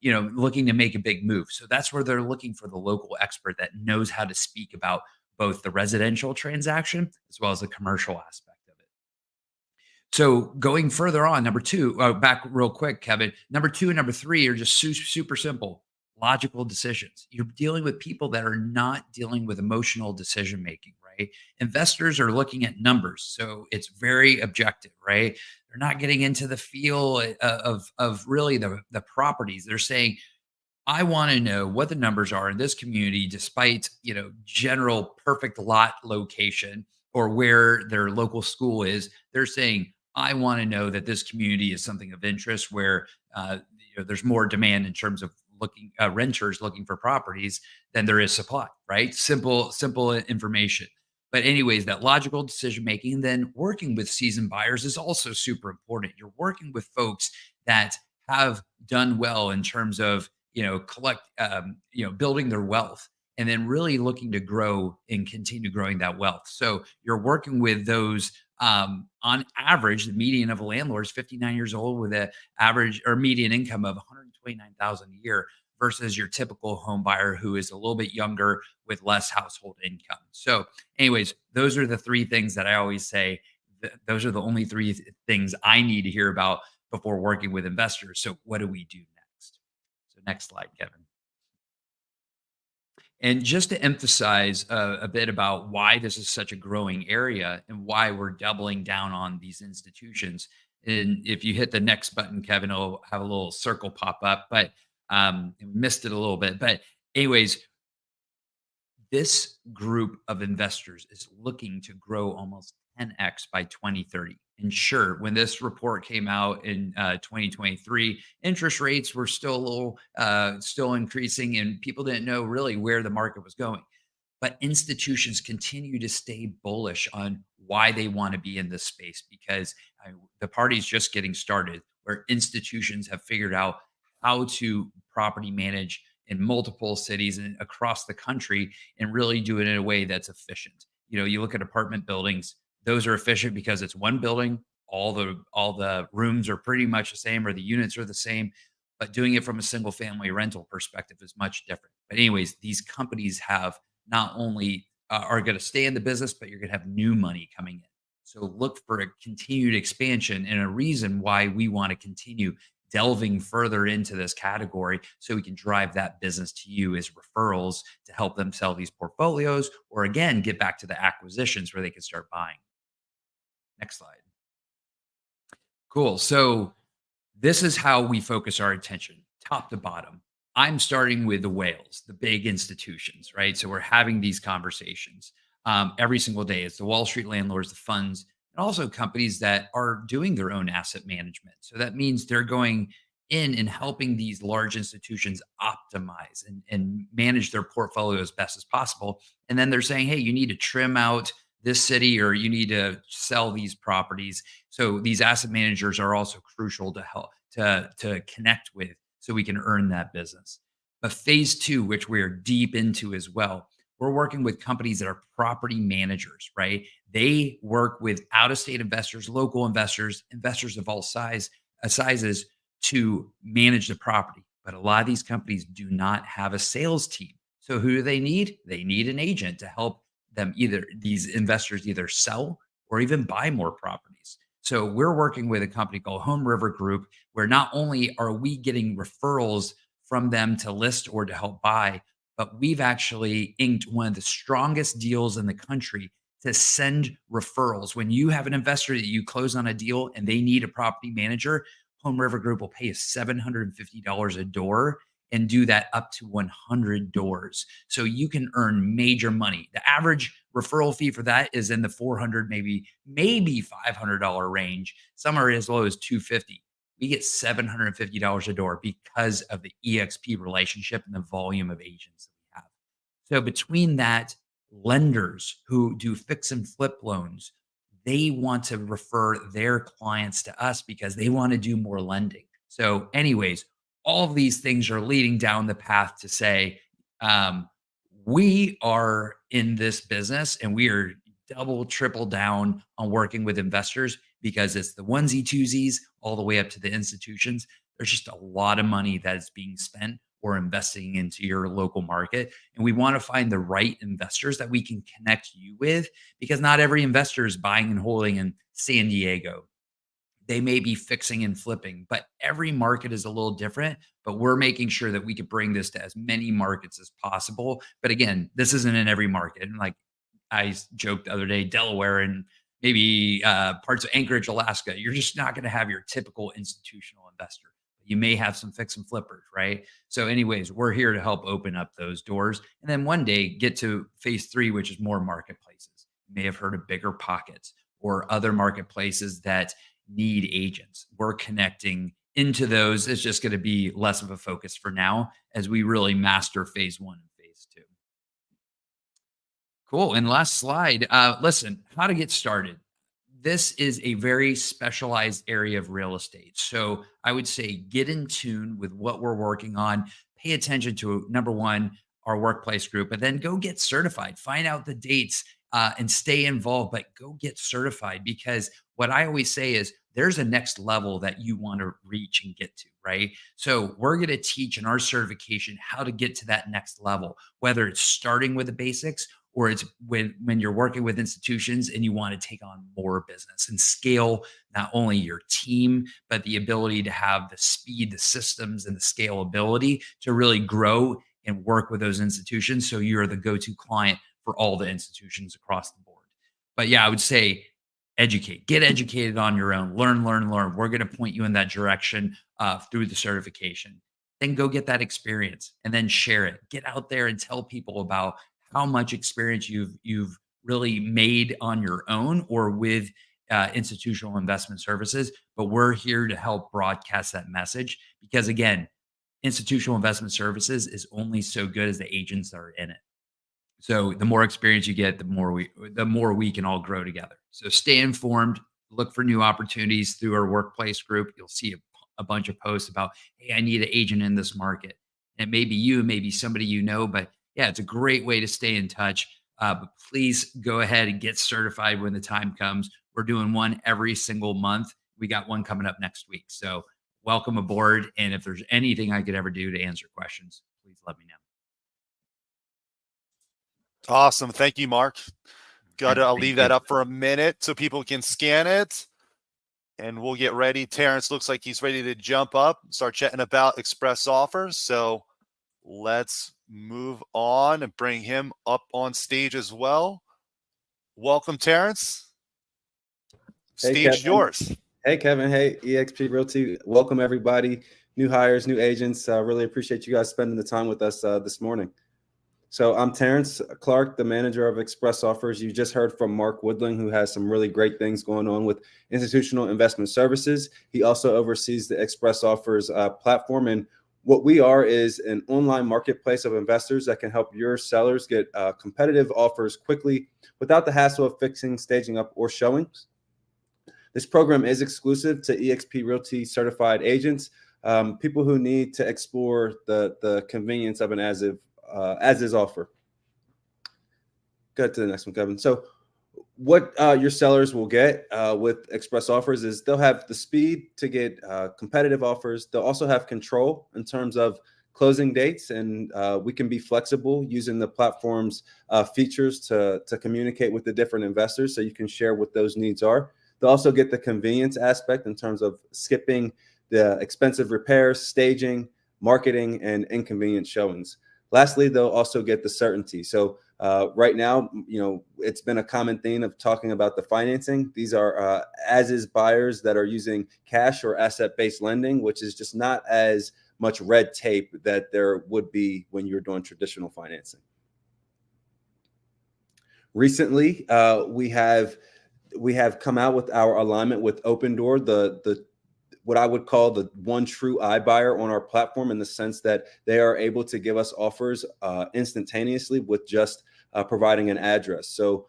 looking to make a big move. So that's where they're looking for the local expert that knows how to speak about both the residential transaction as well as the commercial aspect of it. So going further on, number two, back real quick, Kevin, number two and number three are just super simple, logical decisions. You're dealing with people that are not dealing with emotional decision making, right? Investors are looking at numbers. So it's very objective, right? They're not getting into the feel of really the properties. They're saying, I want to know what the numbers are in this community, despite, general perfect lot location or where their local school is. They're saying, I want to know that this community is something of interest where there's more demand in terms of looking renters looking for properties than there is supply. Right? Simple information. But anyways, that logical decision making, then working with seasoned buyers is also super important. You're working with folks that have done well in terms of building their wealth, and then really looking to grow and continue growing that wealth. So you're working with those. On average, the median of a landlord is 59 years old with an average or median income of 129,000 a year versus your typical home buyer who is a little bit younger with less household income. So, anyways, those are the three things that I always say. Those are the only three things I need to hear about before working with investors. So, what do we do next? So, next slide, Kevin. And just to emphasize a bit about why this is such a growing area and why we're doubling down on these institutions. And if you hit the next button, Kevin, it'll have a little circle pop up, but missed it a little bit. But anyways, this group of investors is looking to grow almost 10x by 2030. And sure, when this report came out in 2023, interest rates were still a little, still increasing, and people didn't know really where the market was going. But institutions continue to stay bullish on why they want to be in this space because the party's just getting started, where institutions have figured out how to property manage in multiple cities and across the country and really do it in a way that's efficient. You look at apartment buildings, those are efficient because it's one building, all the rooms are pretty much the same or the units are the same, but doing it from a single family rental perspective is much different. But anyways, these companies have not only are going to stay in the business, but you're going to have new money coming in. So look for a continued expansion and a reason why we want to continue delving further into this category so we can drive that business to you as referrals to help them sell these portfolios or again, get back to the acquisitions where they can start buying. Next slide. Cool. So this is how we focus our attention, top to bottom. I'm starting with the whales, the big institutions, right? So we're having these conversations every single day. It's the Wall Street landlords, the funds, and also companies that are doing their own asset management. So that means they're going in and helping these large institutions optimize and manage their portfolio as best as possible. And then they're saying, hey, you need to trim out this city or you need to sell these properties. So these asset managers are also crucial to help to connect with so we can earn that business. But phase two, which we're deep into as well, we're working with companies that are property managers, right? They work with out-of-state investors, local investors, investors of all sizes to manage the property. But a lot of these companies do not have a sales team. So who do they need? They need an agent to help them these investors either sell or even buy more properties. So we're working with a company called Home River Group, where not only are we getting referrals from them to list or to help buy, but we've actually inked one of the strongest deals in the country to send referrals. When you have an investor that you close on a deal and they need a property manager, Home River Group will pay you $750 a door and do that up to 100 doors. So you can earn major money. The average referral fee for that is in the $400, maybe $500 range. Some are as low as $250. We get $750 a door because of the eXp relationship and the volume of agents that we have. So between that, lenders who do fix and flip loans, they want to refer their clients to us because they want to do more lending. So anyways, all of these things are leading down the path to say, we are in this business and we are double, triple down on working with investors because it's the onesie twosies all the way up to the institutions. There's just a lot of money that is being spent or investing into your local market. And we want to find the right investors that we can connect you with, because not every investor is buying and holding in San Diego. They may be fixing and flipping, but every market is a little different. But we're making sure that we could bring this to as many markets as possible. But again, this isn't in every market. And like I joked the other day, Delaware and maybe parts of Anchorage, Alaska, you're just not going to have your typical institutional investor. You may have some fix and flippers, right? So anyways, we're here to help open up those doors. And then one day get to phase three, which is more marketplaces. You may have heard of Bigger Pockets or other marketplaces that need agents. We're connecting into those. It's just going to be less of a focus for now as we really master phase one and phase two. Cool. And last slide. Listen, how to get started. This is a very specialized area of real estate. So I would say get in tune with what we're working on. Pay attention to, number one, our workplace group, and then go get certified. Find out the dates and stay involved, but go get certified, because what I always say is there's a next level that you want to reach and get to, right? So we're going to teach in our certification how to get to that next level, whether it's starting with the basics or it's when you're working with institutions and you want to take on more business and scale not only your team, but the ability to have the speed, the systems, and the scalability to really grow and work with those institutions. So you're the go-to client for all the institutions across the board. But yeah, I would say get educated on your own, learn. We're going to point you in that direction through the certification. Then go get that experience and then share it. Get out there and tell people about how much experience you've really made on your own or with institutional investment services. But we're here to help broadcast that message, because again, institutional investment services is only so good as the agents that are in it. So the more experience you get, the more we can all grow together. So stay informed, look for new opportunities through our workplace group. You'll see a bunch of posts about, hey, I need an agent in this market. And it may be you, maybe somebody you know, but yeah, it's a great way to stay in touch. But please go ahead and get certified when the time comes. We're doing one every single month. We got one coming up next week. So welcome aboard. And if there's anything I could ever do to answer questions, please let me know. Awesome. Thank you, Mark. I'll leave that up for a minute so people can scan it. And we'll get ready. Terrence looks like he's ready to jump up, start chatting about express offers. So let's move on and bring him up on stage as well. Welcome, Terrence. Stage is yours. Hey, Kevin. Hey, eXp Realty. Welcome, everybody. New hires, new agents. Really appreciate you guys spending the time with us this morning. So I'm Terrence Clark, the manager of Express Offers. You just heard from Mark Woodling, who has some really great things going on with institutional investment services. He also oversees the Express Offers platform. And what we are is an online marketplace of investors that can help your sellers get competitive offers quickly without the hassle of fixing, staging up, or showings. This program is exclusive to eXp Realty certified agents, people who need to explore the convenience of an as-is offer. Go to the next one, Kevin. So what your sellers will get with express offers is they'll have the speed to get competitive offers. They'll also have control in terms of closing dates, and we can be flexible using the platform's features to communicate with the different investors so you can share what those needs are. They'll also get the convenience aspect in terms of skipping the expensive repairs, staging, marketing, and inconvenient showings. Lastly, they'll also get the certainty. So right now, it's been a common theme of talking about the financing. These are as-is buyers that are using cash or asset-based lending, which is just not as much red tape that there would be when you're doing traditional financing. Recently, we have come out with our alignment with Opendoor, the what I would call the one true iBuyer on our platform, in the sense that they are able to give us offers instantaneously with just providing an address. So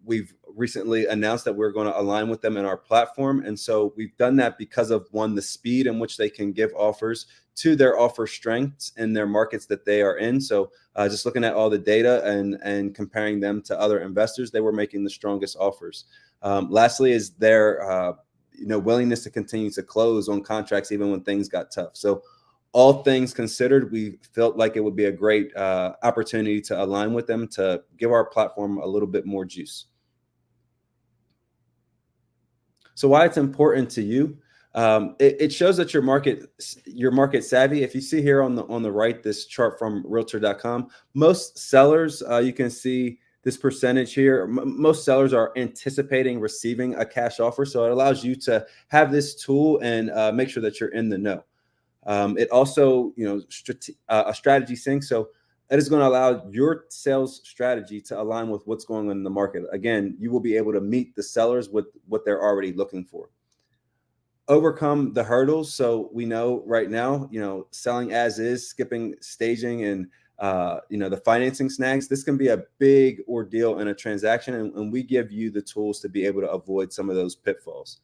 we've recently announced that we're going to align with them in our platform. And so we've done that because of, one, the speed in which they can give offers, two, their offer strengths in their markets that they are in. So just looking at all the data and comparing them to other investors, they were making the strongest offers. Lastly is their willingness to continue to close on contracts even when things got tough. So all things considered, we felt like it would be a great opportunity to align with them to give our platform a little bit more juice. So why it's important to you? It shows that you're market savvy. If you see here on the right, this chart from Realtor.com, most sellers, you can see this percentage here. Most sellers are anticipating receiving a cash offer, so it allows you to have this tool and make sure that you're in the know. It also, a strategy sync. So that is going to allow your sales strategy to align with what's going on in the market. Again, you will be able to meet the sellers with what they're already looking for. Overcome the hurdles. So we know right now, selling as is, skipping staging, and the financing snags, this can be a big ordeal in a transaction. And we give you the tools to be able to avoid some of those pitfalls.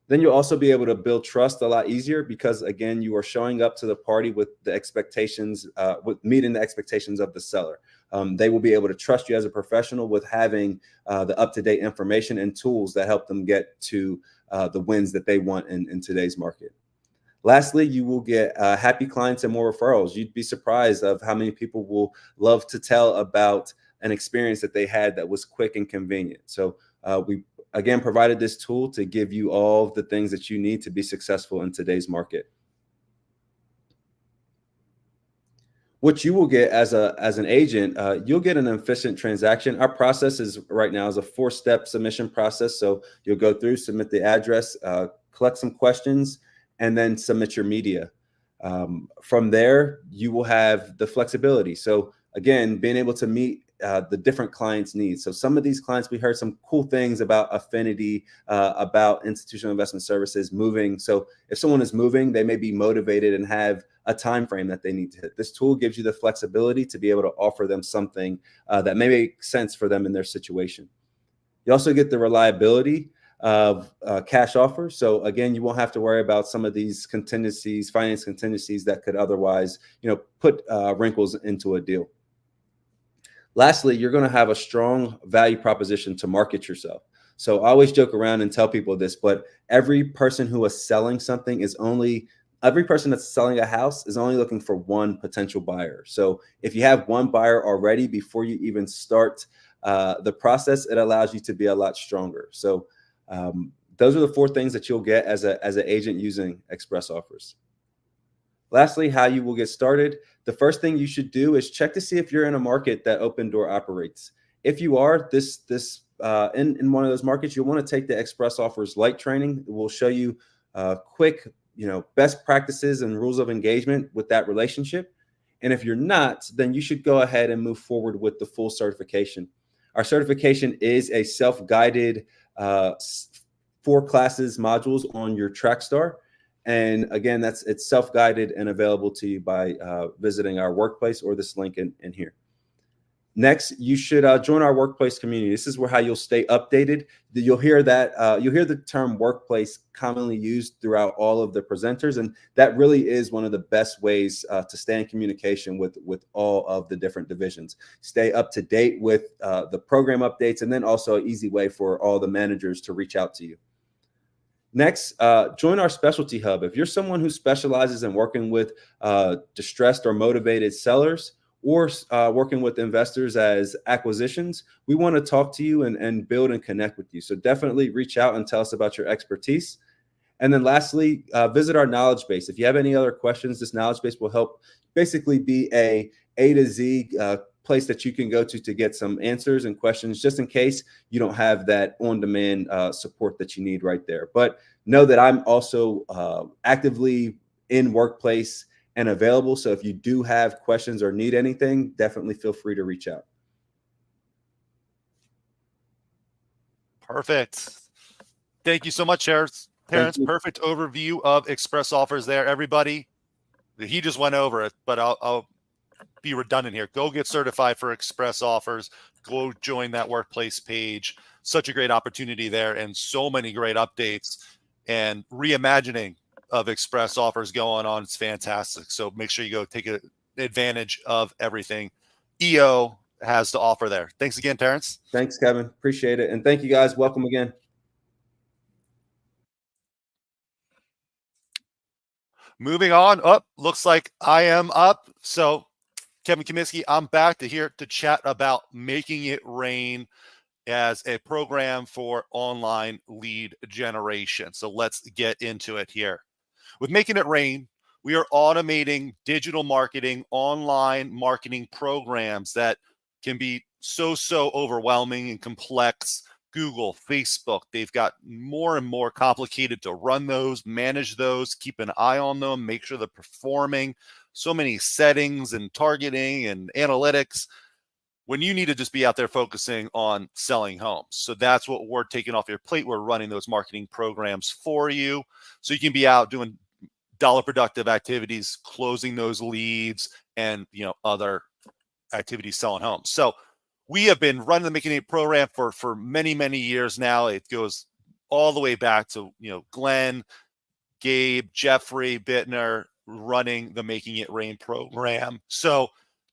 Then you'll also be able to build trust a lot easier because, again, you are showing up to the party with the expectations, with meeting the expectations of the seller. They will be able to trust you as a professional with having the up-to-date information and tools that help them get to the wins that they want in today's market. Lastly, you will get happy clients and more referrals. You'd be surprised of how many people will love to tell about an experience that they had that was quick and convenient. So we again provided this tool to give you all the things that you need to be successful in today's market. What you will get as an agent, you'll get an efficient transaction. Our process is right now is a 4-step submission process. So you'll go through, submit the address, collect some questions, and then submit your media. From there, you will have the flexibility. So again, being able to meet the different clients' needs. So some of these clients, we heard some cool things about affinity, about institutional investment services moving. So if someone is moving, they may be motivated and have a time frame that they need to hit. This tool gives you the flexibility to be able to offer them something that may make sense for them in their situation. You also get the reliability of cash offers. So again, you won't have to worry about some of these contingencies, finance contingencies that could otherwise, put wrinkles into a deal. Lastly, you're going to have a strong value proposition to market yourself. So I always joke around and tell people this, but every person who is selling something every person that's selling a house is only looking for one potential buyer. So if you have one buyer already before you even start the process, it allows you to be a lot stronger. So those are the 4 things that you'll get as an agent using express offers. Lastly, how you will get started. The first thing you should do is check to see if you're in a market that Opendoor operates. If you are in one of those markets, you'll want to take the Express Offers Lite training. It will show you quick, best practices and rules of engagement with that relationship. And if you're not, then you should go ahead and move forward with the full certification. Our certification is a self-guided 4 classes modules on your Trackstar. And again, it's self-guided and available to you by visiting our workplace or this link in here. Next, you should join our workplace community. This is how you'll stay updated. You'll hear the term workplace commonly used throughout all of the presenters, and that really is one of the best ways to stay in communication with all of the different divisions. Stay up to date with the program updates, and then also an easy way for all the managers to reach out to you. Next, join our specialty hub. If you're someone who specializes in working with distressed or motivated sellers, or working with investors as acquisitions, we want to talk to you and build and connect with you. So definitely reach out and tell us about your expertise. And then lastly, visit our knowledge base. If you have any other questions, this knowledge base will help basically be a to Z place that you can go to get some answers and questions, just in case you don't have that on-demand support that you need right there. But know that I'm also actively in workplace and available. So if you do have questions or need anything, definitely feel free to reach out. Perfect. Thank you so much, Terrence. Perfect overview of Express Offers there, everybody. He just went over it, but I'll be redundant here. Go get certified for Express Offers. Go join that workplace page. Such a great opportunity there, and so many great updates and reimagining of Express Offers going on. It's fantastic. So make sure you go take advantage of everything EO has to offer there. Thanks again, Terrence. Thanks, Kevin. Appreciate it. And thank you guys. Welcome again. Moving on up, looks like I am up. So Kevin Kaminsky, I'm back to chat about Making It Rain as a program for online lead generation. So let's get into it here. With Making It Rain, we are automating digital marketing, online marketing programs that can be so overwhelming and complex. Google, Facebook, they've got more and more complicated to run those, manage those, keep an eye on them, make sure they're performing. So many settings and targeting and analytics when you need to just be out there focusing on selling homes. So that's what we're taking off your plate. We're running those marketing programs for you so you can be out doing dollar productive activities, closing those leads, and other activities selling homes. So we have been running the Making It program for many years now. It goes all the way back to Glenn, Gabe, Jeffrey Bittner running the Making It Rain program. So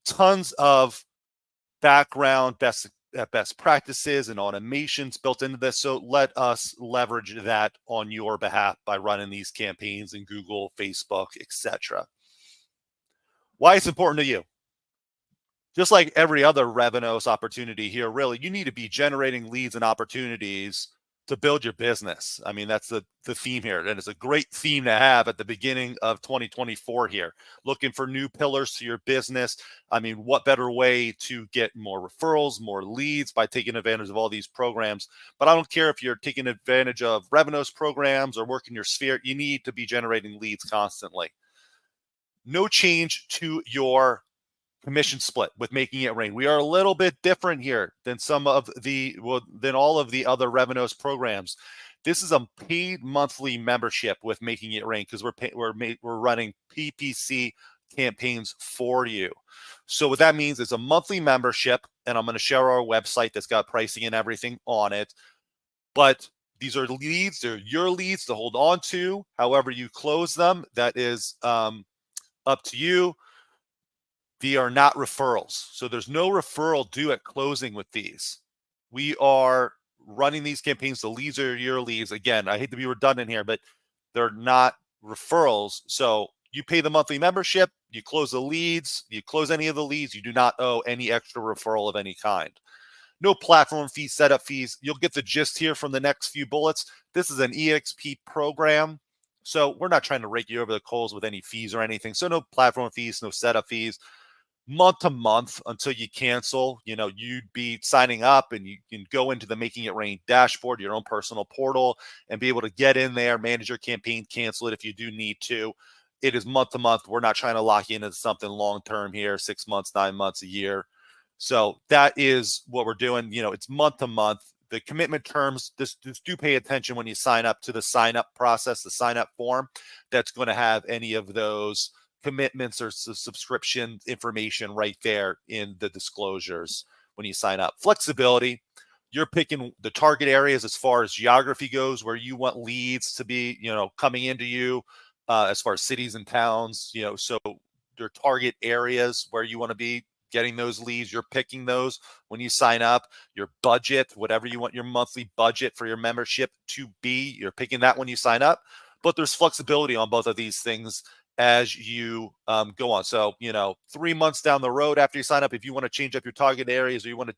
tons of background, best practices and automations built into this. So let us leverage that on your behalf by running these campaigns in Google, Facebook, etc. Why it's important to you. Just like every other Revenos opportunity here, really, you need to be generating leads and opportunities to build your business. I mean, that's the theme here. And it's a great theme to have at the beginning of 2024 here. Looking for new pillars to your business. I mean, what better way to get more referrals, more leads by taking advantage of all these programs? But I don't care if you're taking advantage of Revenos programs or working your sphere, you need to be generating leads constantly. No change to your commission split with Making It Rain. We are a little bit different here than than all of the other Revenos programs. This is a paid monthly membership with Making It Rain because we're running PPC campaigns for you. So what that means is a monthly membership, and I'm going to share our website that's got pricing and everything on it. But these are leads; they're your leads to hold on to. However you close them, that is up to you. They are not referrals. So there's no referral due at closing with these. We are running these campaigns. The leads are your leads. Again, I hate to be redundant here, but they're not referrals. So you pay the monthly membership, you close the leads, you close any of the leads, you do not owe any extra referral of any kind. No platform fees, setup fees. You'll get the gist here from the next few bullets. This is an eXp program. So we're not trying to rake you over the coals with any fees or anything. So no platform fees, no setup fees. Month to month until you cancel, you'd be signing up and you can go into the Making It Rain dashboard, your own personal portal, and be able to get in there, manage your campaign, cancel it if you do need to. It is month to month. We're not trying to lock you into something long-term here, 6 months, 9 months, a year. So that is what we're doing. It's month to month. The commitment terms, just do pay attention when you sign up to the sign-up process, the sign-up form. That's going to have any of those commitments or subscription information right there in the disclosures when you sign up. Flexibility. You're picking the target areas as far as geography goes, where you want leads to be, coming into you, as far as cities and towns, so your target areas where you want to be getting those leads, you're picking those when you sign up. Your budget, whatever you want your monthly budget for your membership to be, you're picking that when you sign up. But there's flexibility on both of these things as you go on. So, 3 months down the road after you sign up, if you want to change up your target areas or you want to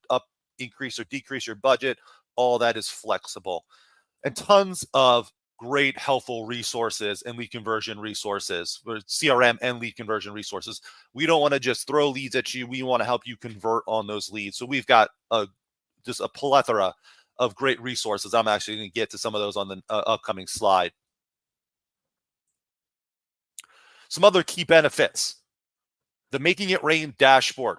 increase or decrease your budget, all that is flexible. And tons of great helpful resources and lead conversion resources, or CRM and lead conversion resources. We don't want to just throw leads at you. We want to help you convert on those leads. So we've got just a plethora of great resources. I'm actually going to get to some of those on the upcoming slide. Some other key benefits. The Making It Rain dashboard,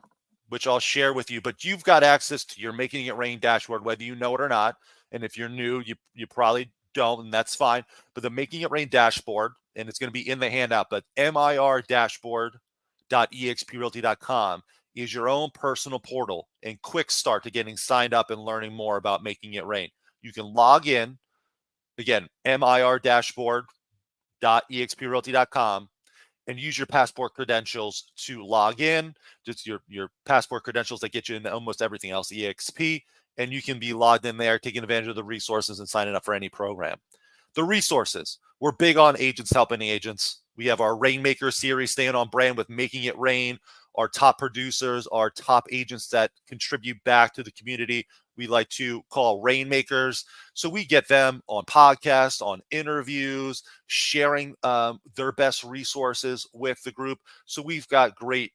which I'll share with you, but you've got access to your Making It Rain dashboard, whether you know it or not. And if you're new, you probably don't, and that's fine. But the Making It Rain dashboard, and it's going to be in the handout, but mir-dashboard.exprealty.com is your own personal portal and quick start to getting signed up and learning more about Making It Rain. You can log in, again, mir-dashboard.exprealty.com, and use your passport credentials to log in. Just your passport credentials that get you into almost everything else, eXp, and you can be logged in there, taking advantage of the resources and signing up for any program. The resources. We're big on agents helping agents. We have our Rainmaker series, staying on brand with Making It Rain. Our top producers, our top agents that contribute back to the community, we like to call Rainmakers. So we get them on podcasts, on interviews, sharing their best resources with the group. So we've got great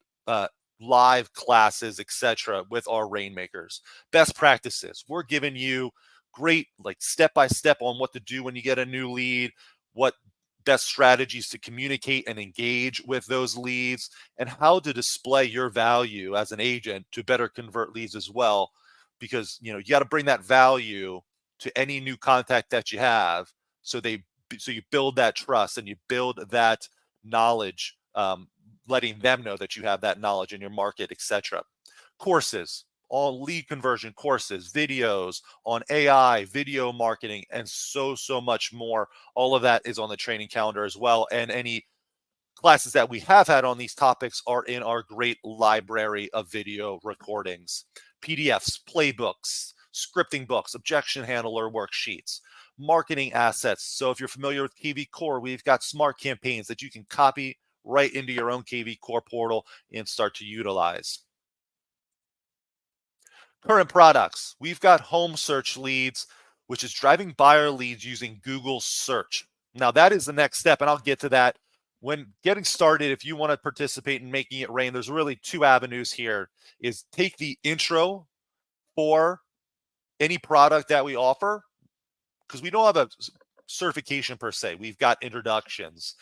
live classes, etc., with our Rainmakers. Best practices. We're giving you great step-by-step on what to do when you get a new lead, what best strategies to communicate and engage with those leads, and how to display your value as an agent to better convert leads as well. Because you got to bring that value to any new contact that you have, so you build that trust and you build that knowledge, letting them know that you have that knowledge in your market, etc. Courses, all lead conversion courses, videos on AI, video marketing, and so much more. All of that is on the training calendar as well. And any classes that we have had on these topics are in our great library of video recordings, PDFs, playbooks, scripting books, objection handler worksheets, marketing assets. So if you're familiar with KV Core, we've got smart campaigns that you can copy right into your own KV Core portal and start to utilize. Current products. We've got home search leads, which is driving buyer leads using Google search. Now that is the next step, and I'll get to that. When getting started, if you want to participate in Making It Rain, there's really two avenues here. Is take the intro for any product that we offer, because we don't have a certification per se. We've got introductions.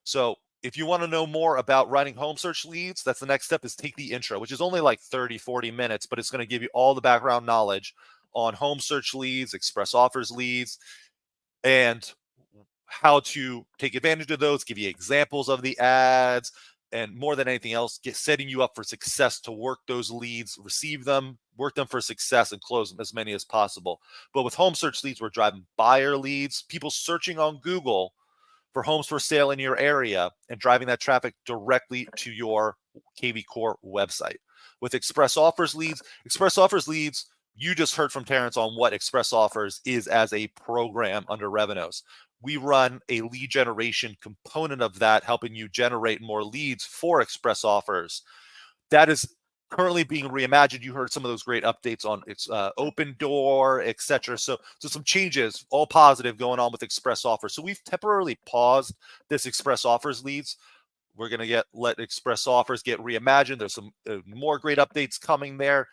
So if you want to know more about writing home search leads, that's the next step, is take the intro, which is only like 30, 40 minutes, but it's going to give you all the background knowledge on home search leads, express offers leads, and how to take advantage of those, give you examples of the ads, and more than anything else, setting you up for success to work those leads, receive them, work them for success, and close them as many as possible. But with home search leads, we're driving buyer leads, people searching on Google for homes for sale in your area, and driving that traffic directly to your KV Core website. With express offers leads, you just heard from Terrence on what express offers is as a program under Revenos. We run a lead generation component of that, helping you generate more leads for express offers. That is currently being reimagined. You heard some of those great updates on its open door, etc. So some changes, all positive, going on with express offers. So we've temporarily paused this express offers leads. We're going to let express offers get reimagined. There's some more great updates coming there.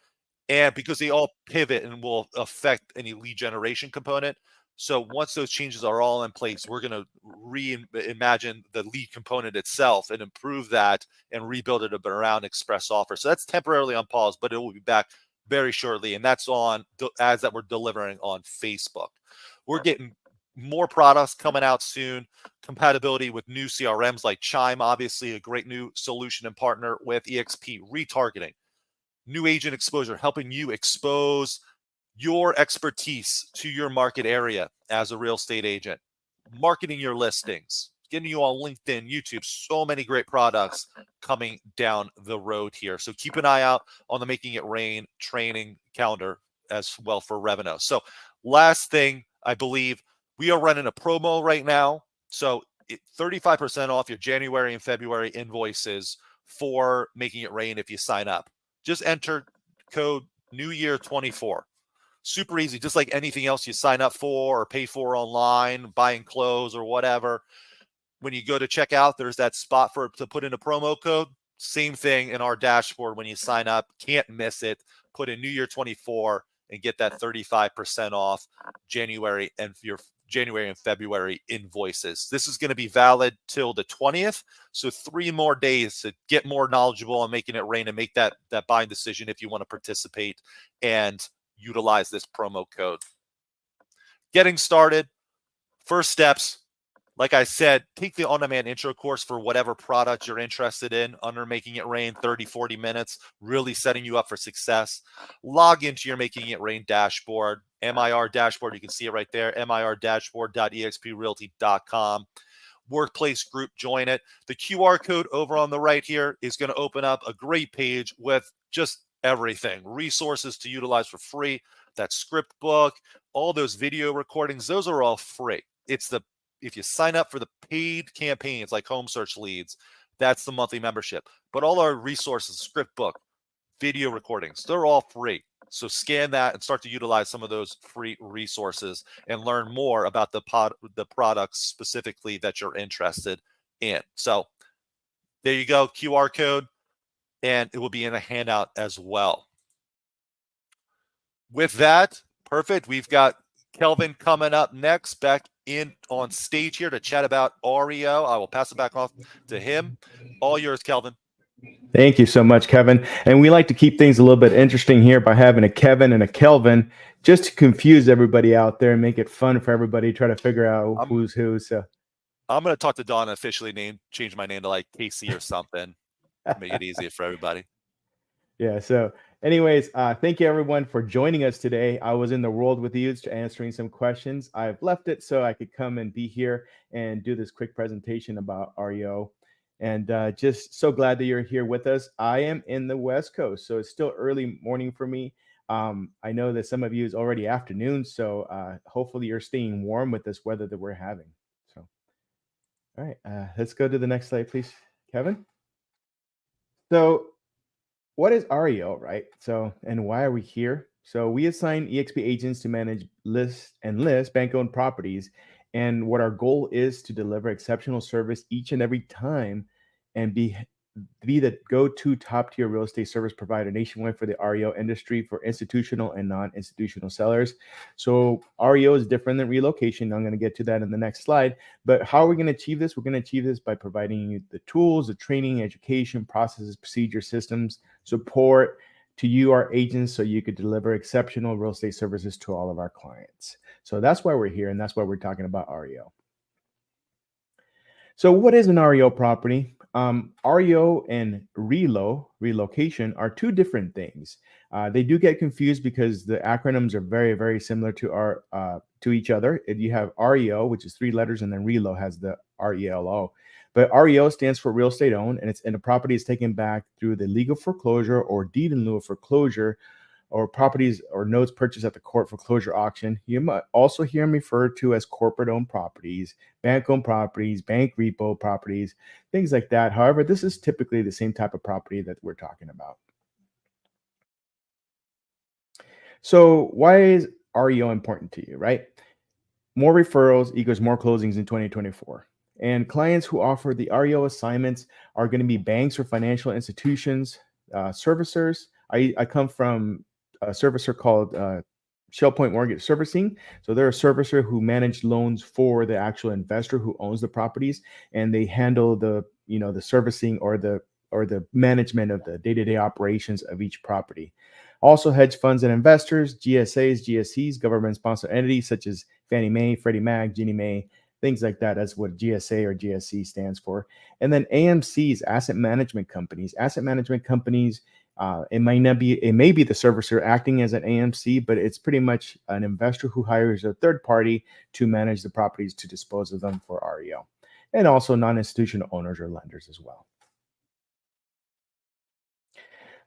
And because they all pivot and will affect any lead generation component. So once those changes are all in place, we're going to reimagine the lead component itself and improve that and rebuild it around express offer. So that's temporarily on pause, but it will be back very shortly. And that's on the ads that we're delivering on Facebook. We're getting more products coming out soon, compatibility with new CRMs like Chime, obviously a great new solution and partner with eXp, retargeting, new agent exposure, helping you expose your expertise to your market area as a real estate agent, marketing your listings, getting you on LinkedIn, YouTube, so many great products coming down the road here. So keep an eye out on the Making It Rain training calendar as well for Revenos. So last thing, I believe we are running a promo right now. So 35% off your January and February invoices for Making It Rain if you sign up. Just enter code New Year 24. Super easy, just like anything else you sign up for or pay for online, buying clothes or whatever. When you go to check out, there's that spot to put in a promo code. Same thing in our dashboard when you sign up. Can't miss it. Put in New Year 24 and get that 35% off January and February invoices. This is going to be valid till the 20th. So 3 more days to get more knowledgeable on Making It Rain and make that buying decision if you want to participate and utilize this promo code. Getting started, first steps, like I said, take the on-demand intro course for whatever product you're interested in under Making It Rain, 30, 40 minutes, really setting you up for success. Log into your Making It Rain dashboard, MIR dashboard. You can see it right there, mirdashboard.exprealty.com. Workplace group, join it. The QR code over on the right here is going to open up a great page with just everything, resources to utilize for free. That script book, all those video recordings, those are all free. If you sign up for the paid campaigns like home search leads, that's the monthly membership. But all our resources, script book, video recordings, they're all free. So scan that and start to utilize some of those free resources and learn more about the products specifically that you're interested in. So there you go, QR code, and it will be in a handout as well. With that, perfect. We've got Kelvin coming up next, back in on stage here to chat about REO. I will pass it back off to him. All yours, Kelvin. Thank you so much, Kevin. And we like to keep things a little bit interesting here by having a Kevin and a Kelvin, just to confuse everybody out there and make it fun for everybody, try to figure out who's who. So I'm going to talk to Don and officially change my name to like Casey or something. Make it easier for everybody. Yeah. So anyways, thank you everyone for joining us today. I was in the world with you answering some questions. I've left it so I could come and be here and do this quick presentation about REO. And just so glad that you're here with us. I am in the West Coast, so it's still early morning for me. I know that some of you is already afternoon, so hopefully you're staying warm with this weather that we're having. So, all right, let's go to the next slide, please, Kevin. So what is REO, right? So, and why are we here? So we assign eXp agents to manage list bank-owned properties. And what our goal is to deliver exceptional service each and every time and be the go-to top-tier real estate service provider nationwide for the REO industry for institutional and non-institutional sellers. So REO is different than relocation. I'm going to get to that in the next slide. But how are we going to achieve this? We're going to achieve this by providing you the tools, the training, education, processes, procedure, systems, support to you, our agents, so you could deliver exceptional real estate services to all of our clients. So that's why we're here, and that's why we're talking about REO. So what is an REO property? REO and relocation, are two different things. They do get confused because the acronyms are very, very similar to each other. You have REO, which is 3 letters, and then relo has the RELO. But REO stands for real estate owned, and the property is taken back through the legal foreclosure or deed in lieu of foreclosure, or properties or notes purchased at the court foreclosure auction. You might also hear them referred to as corporate-owned properties, bank-owned properties, bank repo properties, things like that. However, this is typically the same type of property that we're talking about. So why is REO important to you, right? More referrals equals more closings in 2024. And clients who offer the REO assignments are going to be banks or financial institutions, servicers. I come from a servicer called Shell Point Mortgage Servicing. So they're a servicer who manage loans for the actual investor who owns the properties, and they handle the servicing or the management of the day-to-day operations of each property. Also, hedge funds and investors, GSAs, GSEs, government-sponsored entities such as Fannie Mae, Freddie Mac, Ginnie Mae, things like that. That's what GSA or GSE stands for. And then AMCs, asset management companies. Asset management companies, it may be the servicer acting as an AMC, but it's pretty much an investor who hires a third party to manage the properties to dispose of them for REO. And also non-institutional owners or lenders as well.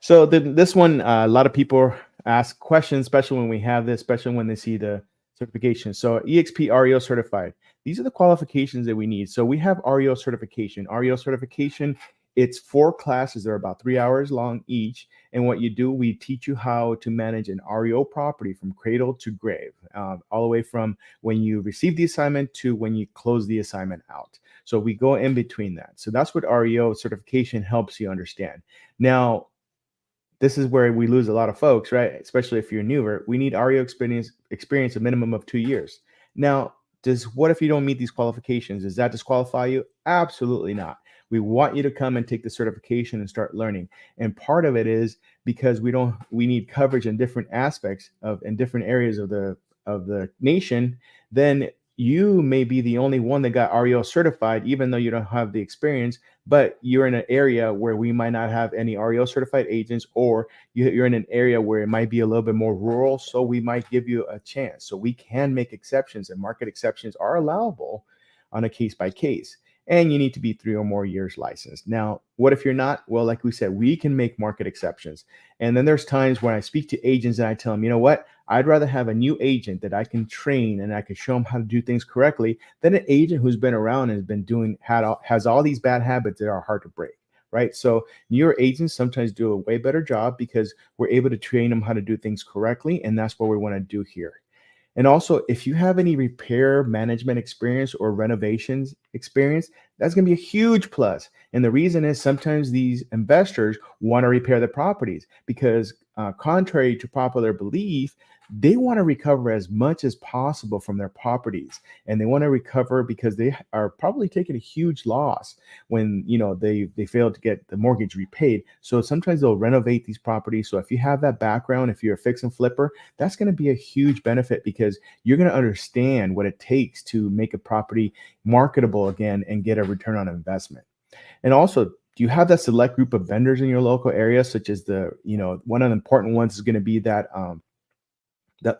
So this one, a lot of people ask questions, especially when we have this, especially when they see the certification. So eXp REO certified. These are the qualifications that we need. So we have REO certification. REO certification, it's 4 classes. They're about 3 hours long each. And what you do, we teach you how to manage an REO property from cradle to grave, all the way from when you receive the assignment to when you close the assignment out. So we go in between that. So that's what REO certification helps you understand. Now, this is where we lose a lot of folks, right? Especially if you're newer. We need REO experience a minimum of 2 years. Now, what if you don't meet these qualifications? Does that disqualify you? Absolutely not. We want you to come and take the certification and start learning. And part of it is because we need coverage in different aspects in different areas of the nation. Then you may be the only one that got REO certified, even though you don't have the experience, but you're in an area where we might not have any REO certified agents, or you're in an area where it might be a little bit more rural. So we might give you a chance. So we can make exceptions, and market exceptions are allowable on a case by case. And you need to be 3 or more years licensed. Now, what if you're not? Well, like we said, we can make market exceptions. And then there's times when I speak to agents and I tell them, you know what? I'd rather have a new agent that I can train and I can show them how to do things correctly than an agent who's been around and has all these bad habits that are hard to break, right? So newer agents sometimes do a way better job because we're able to train them how to do things correctly. And that's what we want to do here. And also, if you have any repair management experience or renovations experience, that's going to be a huge plus. And the reason is sometimes these investors want to repair the properties because contrary to popular belief, they want to recover as much as possible from their properties. And they want to recover because they are probably taking a huge loss when they fail to get the mortgage repaid. So sometimes they'll renovate these properties. So if you have that background, if you're a fix and flipper, that's going to be a huge benefit because you're going to understand what it takes to make a property marketable again and get a return on investment. And also, do you have that select group of vendors in your local area, such as one of the important ones is going to be that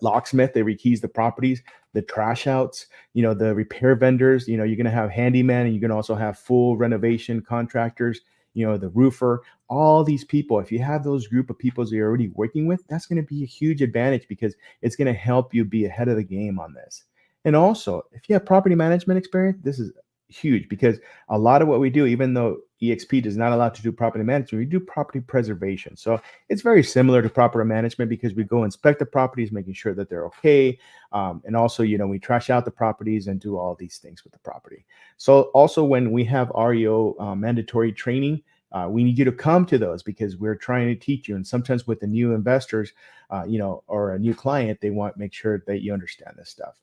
locksmith, they rekeys the properties, the trash outs, the repair vendors, you're going to have handyman, and you're going to also have full renovation contractors, the roofer, all these people. If you have those group of people that you're already working with, that's going to be a huge advantage because it's going to help you be ahead of the game on this. And also, if you have property management experience, this is huge because a lot of what we do, even though eXp does not allow to do property management, we do property preservation. So it's very similar to property management because we go inspect the properties, making sure that they're okay. And also, we trash out the properties and do all these things with the property. So also when we have REO mandatory training, we need you to come to those because we're trying to teach you. And sometimes with the new investors, or a new client, they want to make sure that you understand this stuff.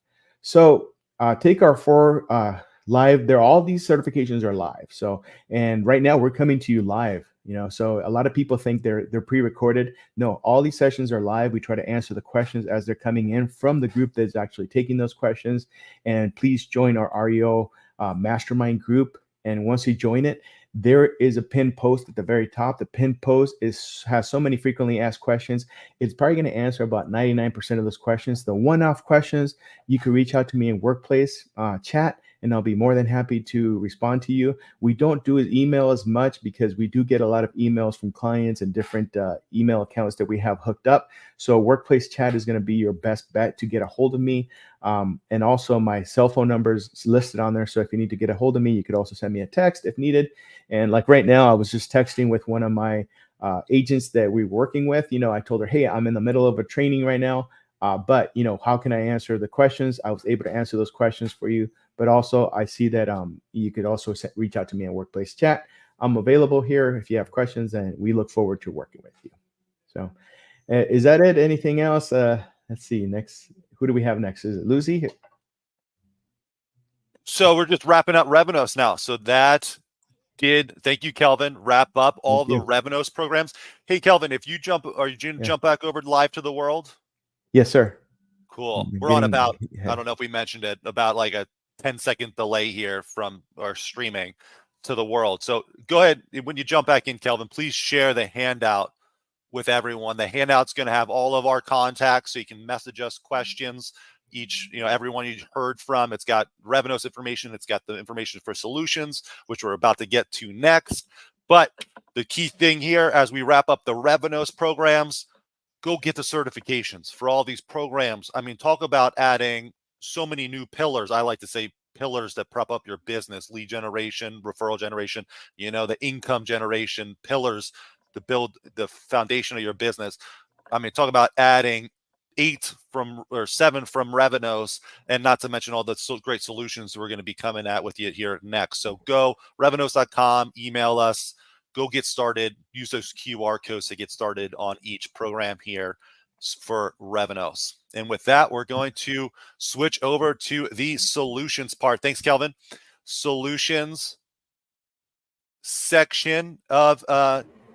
So take our 4 live. All these certifications are live. So, and right now we're coming to you live, so a lot of people think they're pre-recorded. No, all these sessions are live. We try to answer the questions as they're coming in from the group that's actually taking those questions. And please join our REO mastermind group. And once you join it, there is a pinned post at the very top. The pinned post has so many frequently asked questions. It's probably going to answer about 99% of those questions. The one-off questions, you can reach out to me in workplace chat, and I'll be more than happy to respond to you. We don't do email as much because we do get a lot of emails from clients and different email accounts that we have hooked up. So workplace chat is going to be your best bet to get a hold of me. And also my cell phone number is listed on there. So if you need to get a hold of me, you could also send me a text if needed. And like right now, I was just texting with one of my agents that we're working with. I told her, hey, I'm in the middle of a training right now. But how can I answer the questions? I was able to answer those questions for you. But also I see that you could also reach out to me in workplace chat. I'm available here if you have questions, and we look forward to working with you. So is that it? Anything else? Let's see. Next, who do we have next? Is it Lucy? So we're just wrapping up Revenos now. So that Thank you, Kelvin, wrap up all Thank the you. Revenos programs. Hey, Kelvin, if you jump, are you going to Yeah. jump back over live to the world? Yes, sir. Cool. I'm We're on getting- about, yeah. I don't know if we mentioned it, about like a 10-second delay here from our streaming to the world. So go ahead. When you jump back in, Kelvin, please share the handout with everyone. The handout's going to have all of our contacts so you can message us questions. Everyone you heard from, it's got Revenos information. It's got the information for solutions, which we're about to get to next. But the key thing here, as we wrap up the Revenos programs, go get the certifications for all these programs. I mean, talk about adding so many new pillars. I like to say pillars that prop up your business: lead generation, referral generation, the income generation pillars to build the foundation of your business. I mean, talk about adding 7 from Revenos, and not to mention all the great solutions we're going to be coming at with you here next. So go revenos.com, email us, go get started. Use those QR codes to get started on each program here for Revenos. And with that, we're going to switch over to the solutions part. Thanks, Kelvin. Solutions section of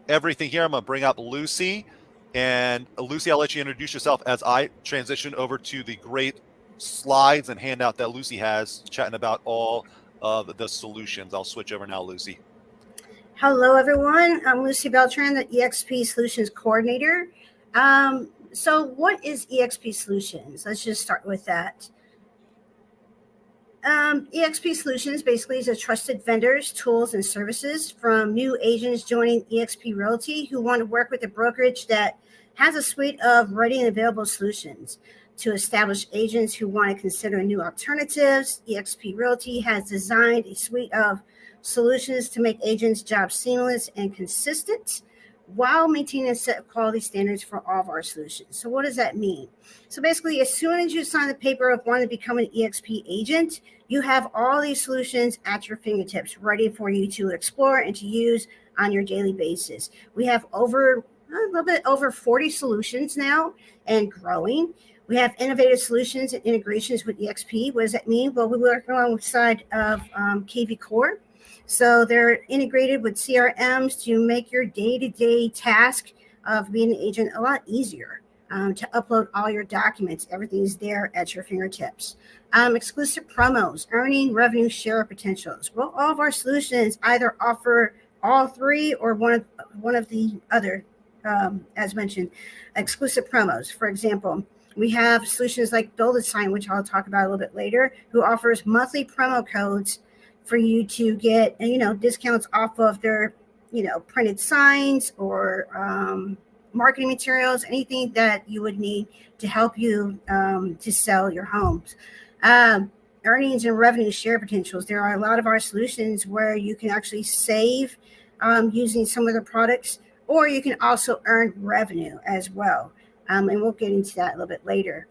everything here. I'm going to bring up Lucy. And Lucy, I'll let you introduce yourself as I transition over to the great slides and handout that Lucy has, chatting about all of the solutions. I'll switch over now, Lucy. Hello, everyone. I'm Lucy Beltran, the eXp Solutions Coordinator. So what is eXp Solutions? Let's just start with that. eXp Solutions basically is a trusted vendors, tools, and services from new agents joining eXp Realty who want to work with a brokerage that has a suite of ready and available solutions. To established agents who want to consider new alternatives, eXp Realty has designed a suite of solutions to make agents' jobs seamless and consistent while maintaining a set of quality standards for all of our solutions. So what does that mean? So basically, as soon as you sign the paper of wanting to become an eXp agent, you have all these solutions at your fingertips, ready for you to explore and to use on your daily basis. We have a little bit over 40 solutions now and growing. We have innovative solutions and integrations with eXp. What does that mean? Well, we work alongside of KV Core. So they're integrated with CRMs to make your day-to-day task of being an agent a lot easier. To upload all your documents, everything's there at your fingertips. Exclusive promos, earning revenue share potentials. Well, all of our solutions either offer all three or one of the other, as mentioned, exclusive promos. For example, we have solutions like Build a Sign, which I'll talk about a little bit later, who offers monthly promo codes for you to get, discounts off of their, printed signs or marketing materials, anything that you would need to help you to sell your homes. Earnings and revenue share potentials. There are a lot of our solutions where you can actually save using some of the products, or you can also earn revenue as well. And we'll get into that a little bit later.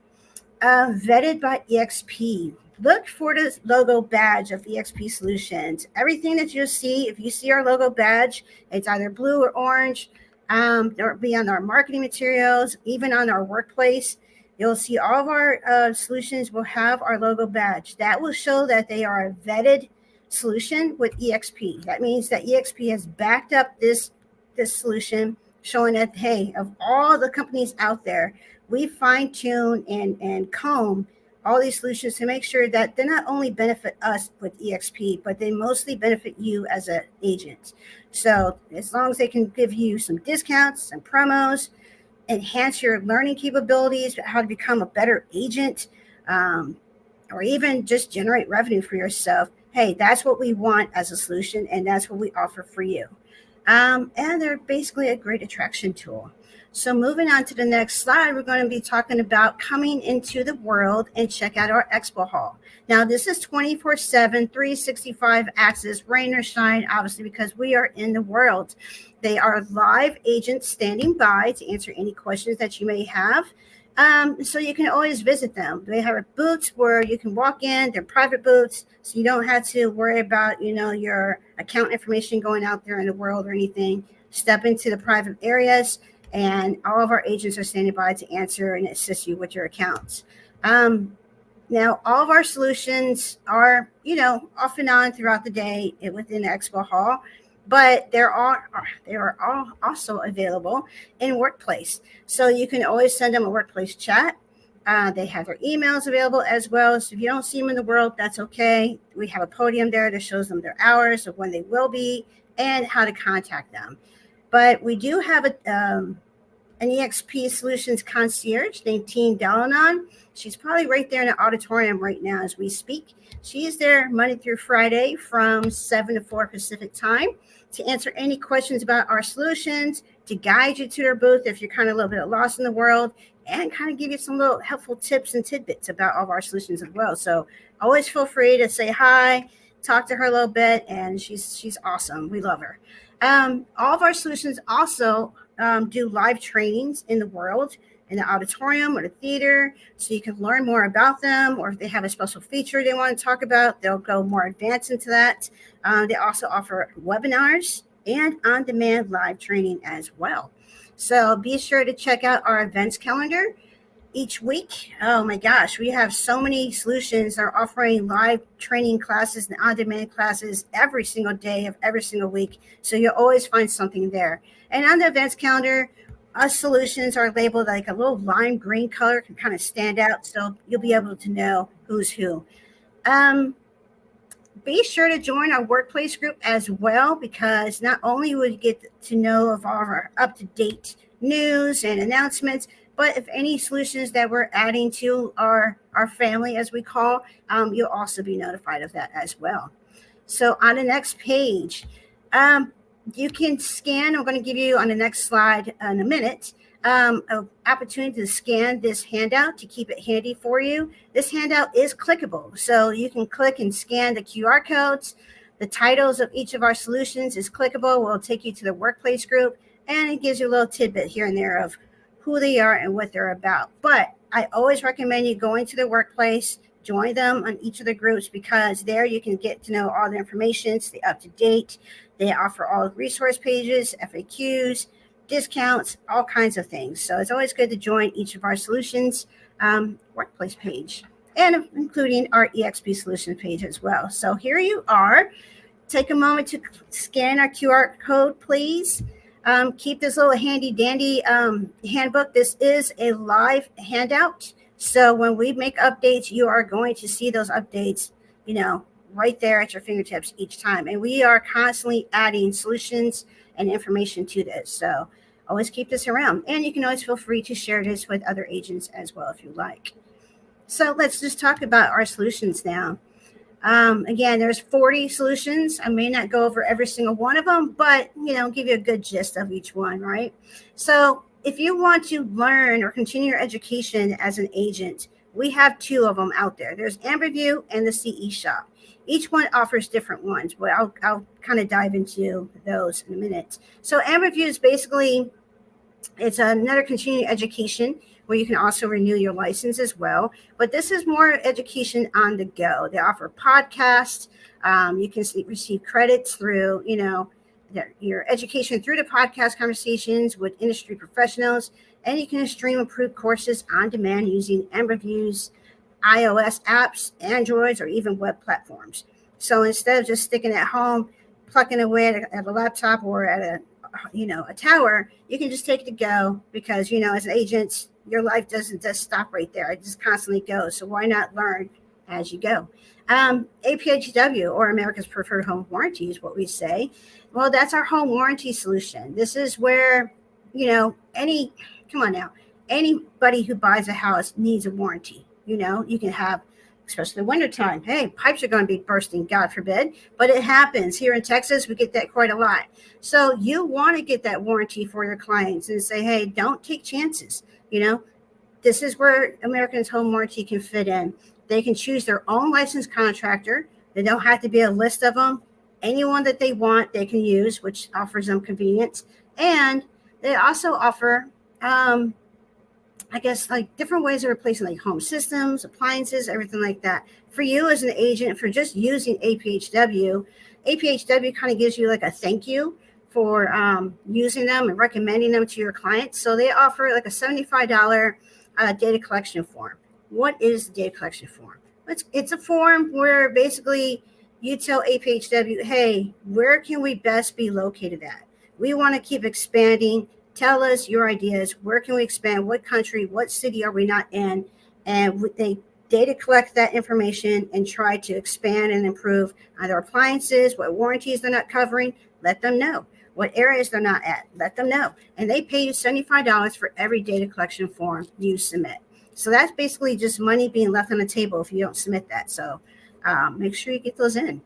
Vetted by eXp. Look for the logo badge of eXp Solutions. Everything that you'll see, if you see our logo badge, it's either blue or orange. It'll be on our marketing materials, even on our workplace. You'll see all of our solutions will have our logo badge. That will show that they are a vetted solution with eXp. That means that eXp has backed up this solution, showing that, hey, of all the companies out there, we fine tune and comb all these solutions to make sure that they not only benefit us with eXp, but they mostly benefit you as an agent. So as long as they can give you some discounts, some promos, enhance your learning capabilities, how to become a better agent, or even just generate revenue for yourself, hey, that's what we want as a solution, and that's what we offer for you. And they're basically a great attraction tool. So moving on to the next slide, we're going to be talking about coming into the world and check out our expo hall. Now, this is 24/7, 365 access, rain or shine, obviously, because we are in the world. They are live agents standing by to answer any questions that you may have. So you can always visit them. They have booths where you can walk in. They're private booths, so you don't have to worry about, your account information going out there in the world or anything. Step into the private areas, and all of our agents are standing by to answer and assist you with your accounts. Now, all of our solutions are, off and on throughout the day within the expo hall, but they are all also available in workplace. So you can always send them a workplace chat. They have their emails available as well. So if you don't see them in the world, that's okay. We have a podium there that shows them their hours of when they will be and how to contact them. But we do have an eXp Solutions concierge named Teen Delanon. She's probably right there in the auditorium right now as we speak. She is there Monday through Friday from 7 to 4 Pacific time to answer any questions about our solutions, to guide you to their booth if you're kind of a little bit lost in the world, and kind of give you some little helpful tips and tidbits about all of our solutions as well. So always feel free to say hi, talk to her a little bit, and she's awesome. We love her. All of our solutions also do live trainings in the world, in the auditorium or the theater, so you can learn more about them, or if they have a special feature they want to talk about, they'll go more advanced into that. They also offer webinars and on-demand live training as well. So be sure to check out our events calendar each week. Oh my gosh, we have so many solutions that are offering live training classes and on-demand classes every single day of every single week. So you'll always find something there. And on the events calendar, us solutions are labeled like a little lime green color, can kind of stand out. So you'll be able to know who's who. Be sure to join our workplace group as well, because not only will you get to know of all of our up-to-date news and announcements, but if any solutions that we're adding to our family, as we call, you'll also be notified of that as well. So on the next page, you can scan. I'm going to give you on the next slide in a minute an opportunity to scan this handout to keep it handy for you. This handout is clickable, so you can click and scan the QR codes. The titles of each of our solutions is clickable. We'll take you to the workplace group, and it gives you a little tidbit here and there of who they are and what they're about. But I always recommend you going to the workplace, join them on each of the groups, because there you can get to know all the information, stay up to date. They offer all the resource pages, FAQs, discounts, all kinds of things. So it's always good to join each of our solutions workplace page, and including our eXp solution page as well. So here you are. Take a moment to scan our QR code, please. Keep this little handy dandy handbook. This is a live handout. So when we make updates, you are going to see those updates, right there at your fingertips each time. And we are constantly adding solutions and information to this. So always keep this around. And you can always feel free to share this with other agents as well if you like. So let's just talk about our solutions now. Again, there's 40 solutions. I may not go over every single one of them, but, give you a good gist of each one, right? So if you want to learn or continue your education as an agent, we have 2 of them out there. There's AmberView and the CE Shop. Each one offers different ones, but I'll kind of dive into those in a minute. So AmberView is basically, it's another continuing education where you can also renew your license as well. But this is more education on the go. They offer podcasts. You can receive credits through, your education through the podcast conversations with industry professionals. And you can stream approved courses on demand using AmberView's iOS apps, Androids, or even web platforms. So instead of just sticking at home, plucking away at a laptop or at a tower, you can just take it to go, because, as an agent, your life doesn't just stop right there. It just constantly goes. So why not learn as you go? APHW, or America's Preferred Home Warranty, is what we say. Well, that's our home warranty solution. This is where, anybody who buys a house needs a warranty. You can have, especially in wintertime, hey, pipes are going to be bursting, God forbid, but it happens. Here in Texas, we get that quite a lot. So you want to get that warranty for your clients and say, hey, don't take chances. This is where American's Home Warranty can fit in. They can choose their own licensed contractor. They don't have to be a list of them. Anyone that they want, they can use, which offers them convenience. And they also offer, different ways of replacing like home systems, appliances, everything like that. For you as an agent, for just using APHW kind of gives you like a thank you for using them and recommending them to your clients. So they offer like a $75 data collection form. What is the data collection form? It's a form where basically you tell APHW, hey, where can we best be located at? We want to keep expanding. Tell us your ideas. Where can we expand? What country? What city are we not in? And they data collect that information and try to expand and improve either appliances, what warranties they're not covering, let them know. What areas they're not at, let them know. And they pay you $75 for every data collection form you submit. So that's basically just money being left on the table if you don't submit that. So make sure you get those in.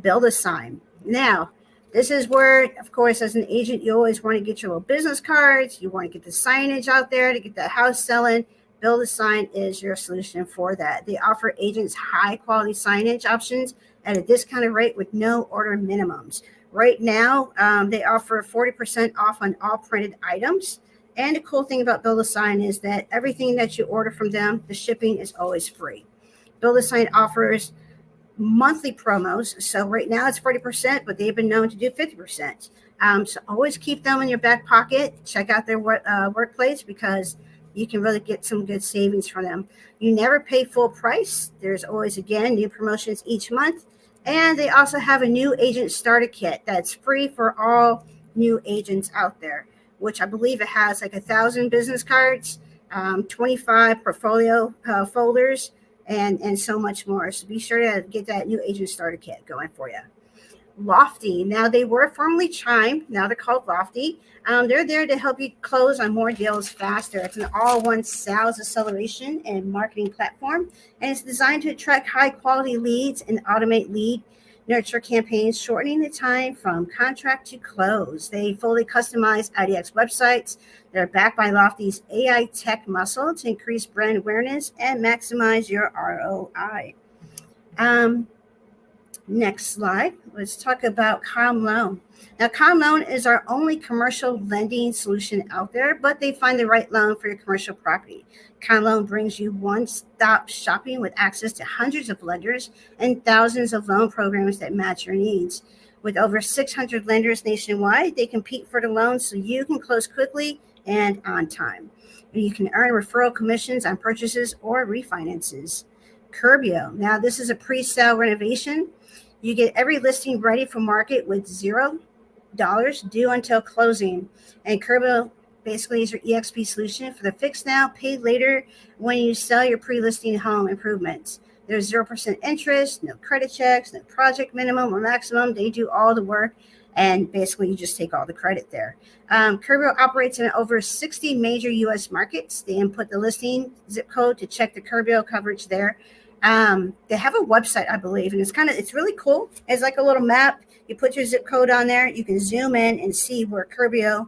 Build a sign. Now, this is where, of course, as an agent, you always want to get your little business cards. You want to get the signage out there to get that house selling. Build a sign is your solution for that. They offer agents high quality signage options at a discounted rate with no order minimums. Right now, they offer 40% off on all printed items. And the cool thing about Build a Sign is that everything that you order from them, the shipping is always free. Build a Sign offers monthly promos. So right now it's 40%, but they've been known to do 50%. So always keep them in your back pocket. Check out their workplace because you can really get some good savings from them. You never pay full price. There's always, again, new promotions each month. And they also have a new agent starter kit that's free for all new agents out there, which I believe it has like 1,000 business cards, 25 portfolio folders, and so much more. So be sure to get that new agent starter kit going for you. Lofty. Now, they were formerly Chime. Now they're called Lofty. They're there to help you close on more deals faster. It's an all-one sales acceleration and marketing platform, and it's designed to attract high-quality leads and automate lead nurture campaigns, shortening the time from contract to close. They fully customize IDX websites. They're backed by Lofty's AI tech muscle to increase brand awareness and maximize your ROI. Next slide. Let's talk about Calm Loan. Now, Calm Loan is our only commercial lending solution out there, but they find the right loan for your commercial property. Calm Loan brings you one-stop shopping with access to hundreds of lenders and thousands of loan programs that match your needs. With over 600 lenders nationwide, they compete for the loans so you can close quickly and on time. And you can earn referral commissions on purchases or refinances. Curbio. Now, this is a pre-sale renovation. You get every listing ready for market with $0 due until closing. And Curbio basically is your eXp solution for the fix now, pay later when you sell your pre-listing home improvements. There's 0% interest, no credit checks, no project minimum or maximum. They do all the work, and basically you just take all the credit there. Curbio operates in over 60 major U.S. markets. They input the listing zip code to check the Curbio coverage there. They have a website, I believe, and it's really cool. It's like a little map. You put your zip code on there. You can zoom in and see where Curbio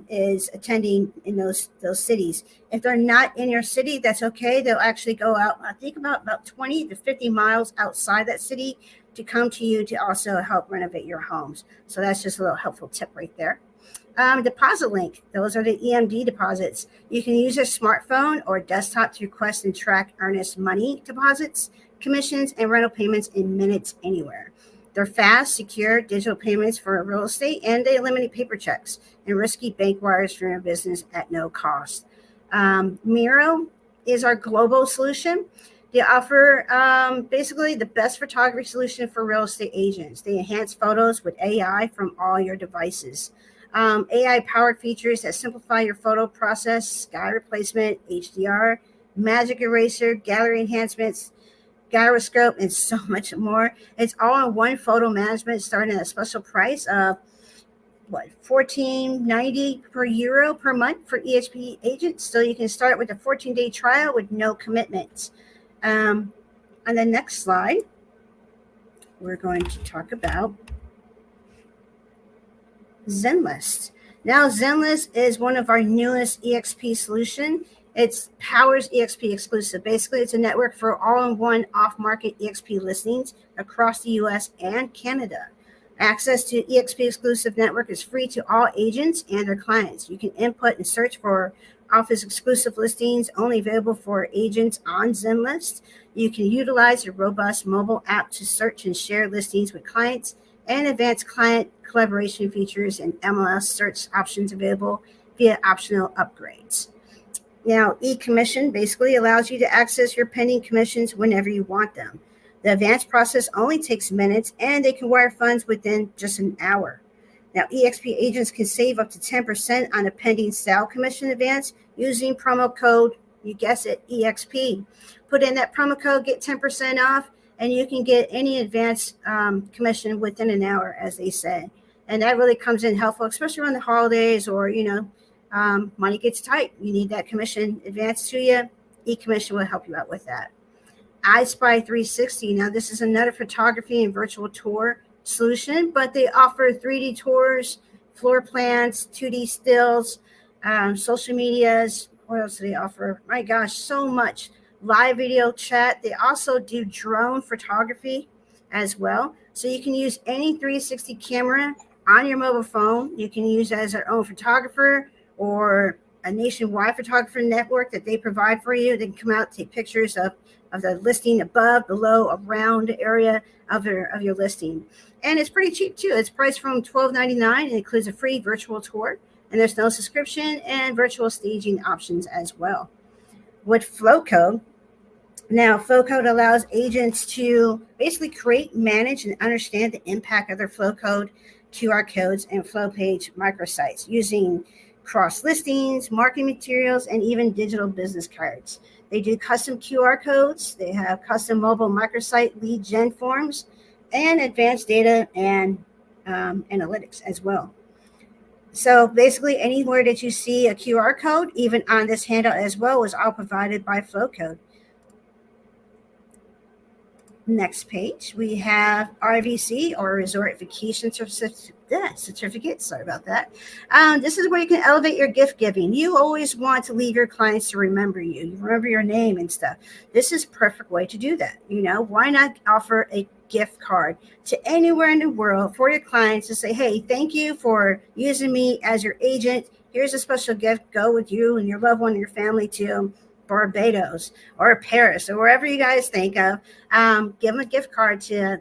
is attending in those cities. If they're not in your city, that's okay. They'll actually go out, I think about 20 to 50 miles outside that city to come to you to also help renovate your homes. So that's just a little helpful tip right there. Deposit link. Those are the EMD deposits. You can use your smartphone or desktop to request and track earnest money deposits, commissions, and rental payments in minutes anywhere. They're fast, secure digital payments for real estate, and they eliminate paper checks and risky bank wires for your business at no cost. Miro is our global solution. They offer basically the best photography solution for real estate agents. They enhance photos with AI from all your devices. AI-powered features that simplify your photo process, sky replacement, HDR, magic eraser, gallery enhancements, gyroscope, and so much more. It's all in one photo management, starting at a special price of $14.90 per euro per month for eXp agents. So you can start with a 14-day trial with no commitments. On the next slide, we're going to talk about Zenlist. Now, Zenlist is one of our newest eXp solution. It powers eXp exclusive. Basically, it's a network for all-in-one off-market eXp listings across the U.S. and Canada. Access to eXp exclusive network is free to all agents and their clients. You can input and search for office exclusive listings only available for agents on Zenlist. You can utilize a robust mobile app to search and share listings with clients, and advanced client collaboration features and MLS search options available via optional upgrades. Now, e-commission basically allows you to access your pending commissions whenever you want them. The advance process only takes minutes, and they can wire funds within just an hour. Now, eXp agents can save up to 10% on a pending sale commission advance using promo code, you guess it, eXp. Put in that promo code, get 10% off, and you can get any advance commission within an hour, as they say. And that really comes in helpful, especially around the holidays or, money gets tight. You need that commission advanced to you. E-commission will help you out with that. iSpy 360. Now, this is another photography and virtual tour solution, but they offer 3D tours, floor plans, 2D stills, social medias. What else do they offer? My gosh, so much. Live video chat. They also do drone photography as well. So you can use any 360 camera on your mobile phone. You can use as your own photographer or a nationwide photographer network that they provide for you. They can come out, take pictures of the listing above, below, around the area of your listing. And it's pretty cheap too. It's priced from $12.99 and includes a free virtual tour. And there's no subscription and virtual staging options as well. With Flowcode, now Flowcode allows agents to basically create, manage, and understand the impact of their Flowcode QR codes and flow page microsites using cross listings, marketing materials, and even digital business cards. They do custom QR codes. They have custom mobile microsite lead gen forms and advanced data and analytics as well. So basically anywhere that you see a QR code, even on this handout as well, was all provided by Flowcode. Next page, we have RVC, or Resort Vacation Certificate. Sorry about that. This is where you can elevate your gift giving. You always want to leave your clients to remember you. You remember your name and stuff. This is a perfect way to do that. Why not offer a gift card to anywhere in the world for your clients to say, hey, thank you for using me as your agent. Here's a special gift. Go with you and your loved one and your family to Barbados or Paris or wherever you guys think of. Give them a gift card to,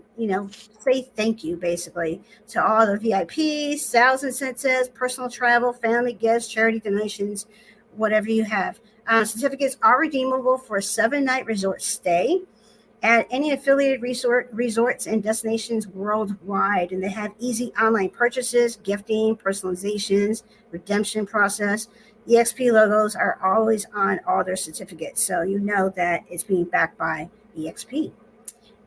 say thank you basically to all the VIPs, sales incentives, personal travel, family gifts, charity donations, whatever you have. Certificates are redeemable for a 7-night resort stay at any affiliated resorts and destinations worldwide. And they have easy online purchases, gifting, personalizations, redemption process. eXp logos are always on all their certificates, so you know that it's being backed by eXp.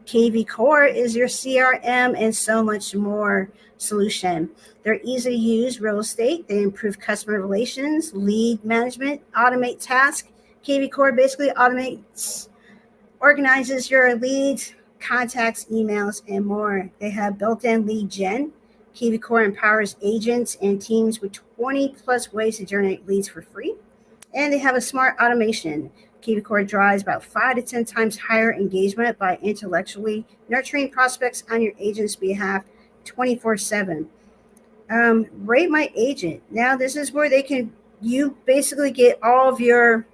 KV Core is your CRM and so much more solution. They're easy to use real estate. They improve customer relations, lead management, automate tasks. KV Core basically organizes your leads, contacts, emails, and more. They have built-in lead gen. KV Core empowers agents and teams with 20 plus ways to generate leads for free. And they have a smart automation. KV Core drives about 5 to 10 times higher engagement by intellectually nurturing prospects on your agent's behalf 24/7. Rate My Agent. Now this is where you basically get all of your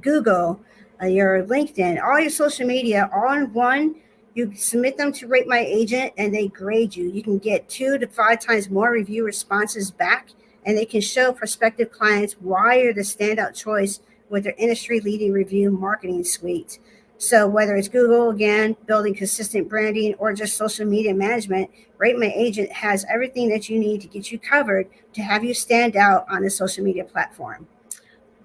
Google, your LinkedIn, all your social media all in one. You submit them to Rate My Agent and they grade you. You can get 2 to 5 times more review responses back, and they can show prospective clients why you're the standout choice with their industry-leading review marketing suite. So whether it's Google, again, building consistent branding, or just social media management, Rate My Agent has everything that you need to get you covered to have you stand out on the social media platform.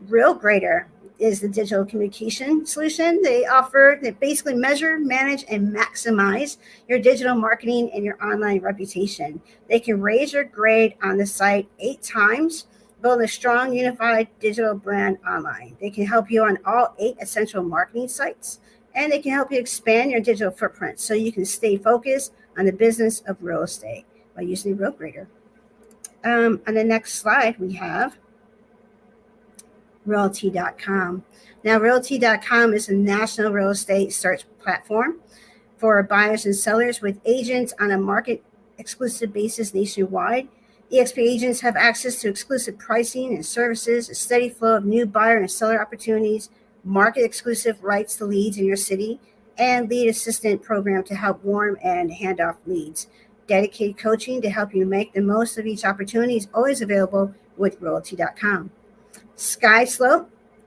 RealGrader is the digital communication solution. They basically measure, manage, and maximize your digital marketing and your online reputation. They can raise your grade on the site 8 times, build a strong, unified digital brand online. They can help you on all 8 essential marketing sites, and they can help you expand your digital footprint so you can stay focused on the business of real estate by using RealGrader. On the next slide, we have Realty.com. Now, Realty.com is a national real estate search platform for buyers and sellers with agents on a market exclusive basis nationwide. eXp agents have access to exclusive pricing and services, a steady flow of new buyer and seller opportunities, market exclusive rights to leads in your city, and lead assistant program to help warm and hand off leads. Dedicated coaching to help you make the most of each opportunity is always available with Realty.com. SkySlope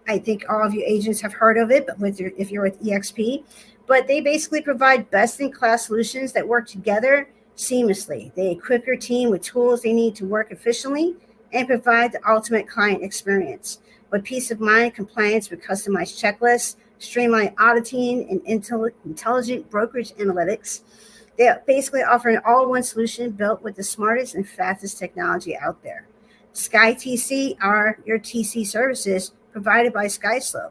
I think all of you agents have heard of it, but if you're with eXp, but they basically provide best-in-class solutions that work together seamlessly. They equip your team with tools they need to work efficiently and provide the ultimate client experience. With peace of mind, compliance with customized checklists, streamlined auditing, and intelligent brokerage analytics, they basically offer an all-in-one solution built with the smartest and fastest technology out there. SkyTC are your TC services provided by SkyTC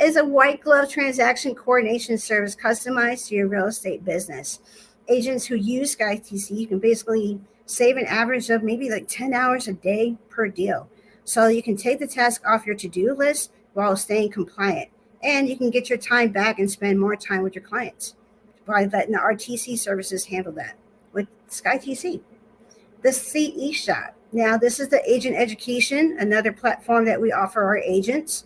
is a white glove transaction coordination service customized to your real estate business. Agents who use SkyTC can basically save an average of maybe like 10 hours a day per deal. So you can take the task off your to-do list while staying compliant. And you can get your time back and spend more time with your clients by letting the RTC services handle that with SkyTC. The CE Shop. Now, this is the agent education, another platform that we offer our agents.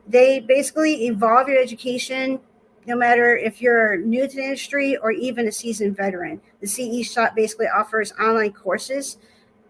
They basically evolve your education no matter if you're new to the industry or even a seasoned veteran. The CE Shop basically offers online courses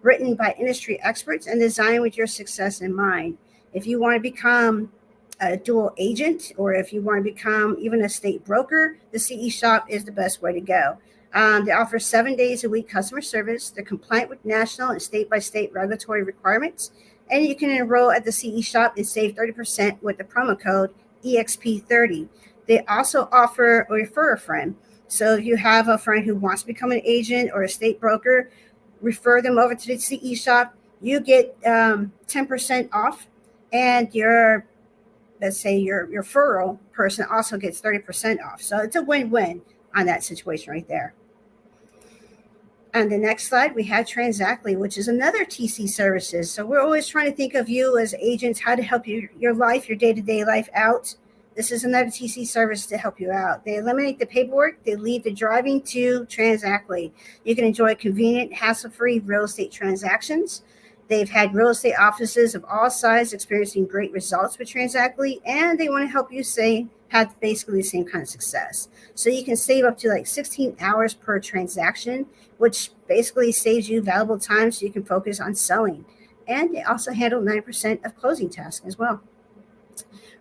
written by industry experts and designed with your success in mind. If you want to become a dual agent, or if you want to become even a state broker, the CE Shop is the best way to go. They offer 7 days a week customer service. They're compliant with national and state-by-state regulatory requirements. And you can enroll at the CE Shop and save 30% with the promo code EXP30. They also offer a refer a friend. So if you have a friend who wants to become an agent or a state broker, refer them over to the CE Shop. You get 10% off, and let's say your referral person also gets 30% off. So it's a win-win on that situation right there. On the next slide, we have Transactly, which is another TC services. So we're always trying to think of you as agents, how to help you, your life, your day-to-day life out. This is another TC service to help you out. They eliminate the paperwork. They leave the driving to Transactly. You can enjoy convenient, hassle-free real estate transactions. They've had real estate offices of all sizes experiencing great results with Transactly, and they want to help you have basically the same kind of success. So you can save up to like 16 hours per transaction, which basically saves you valuable time so you can focus on selling. And they also handle 9% of closing tasks as well.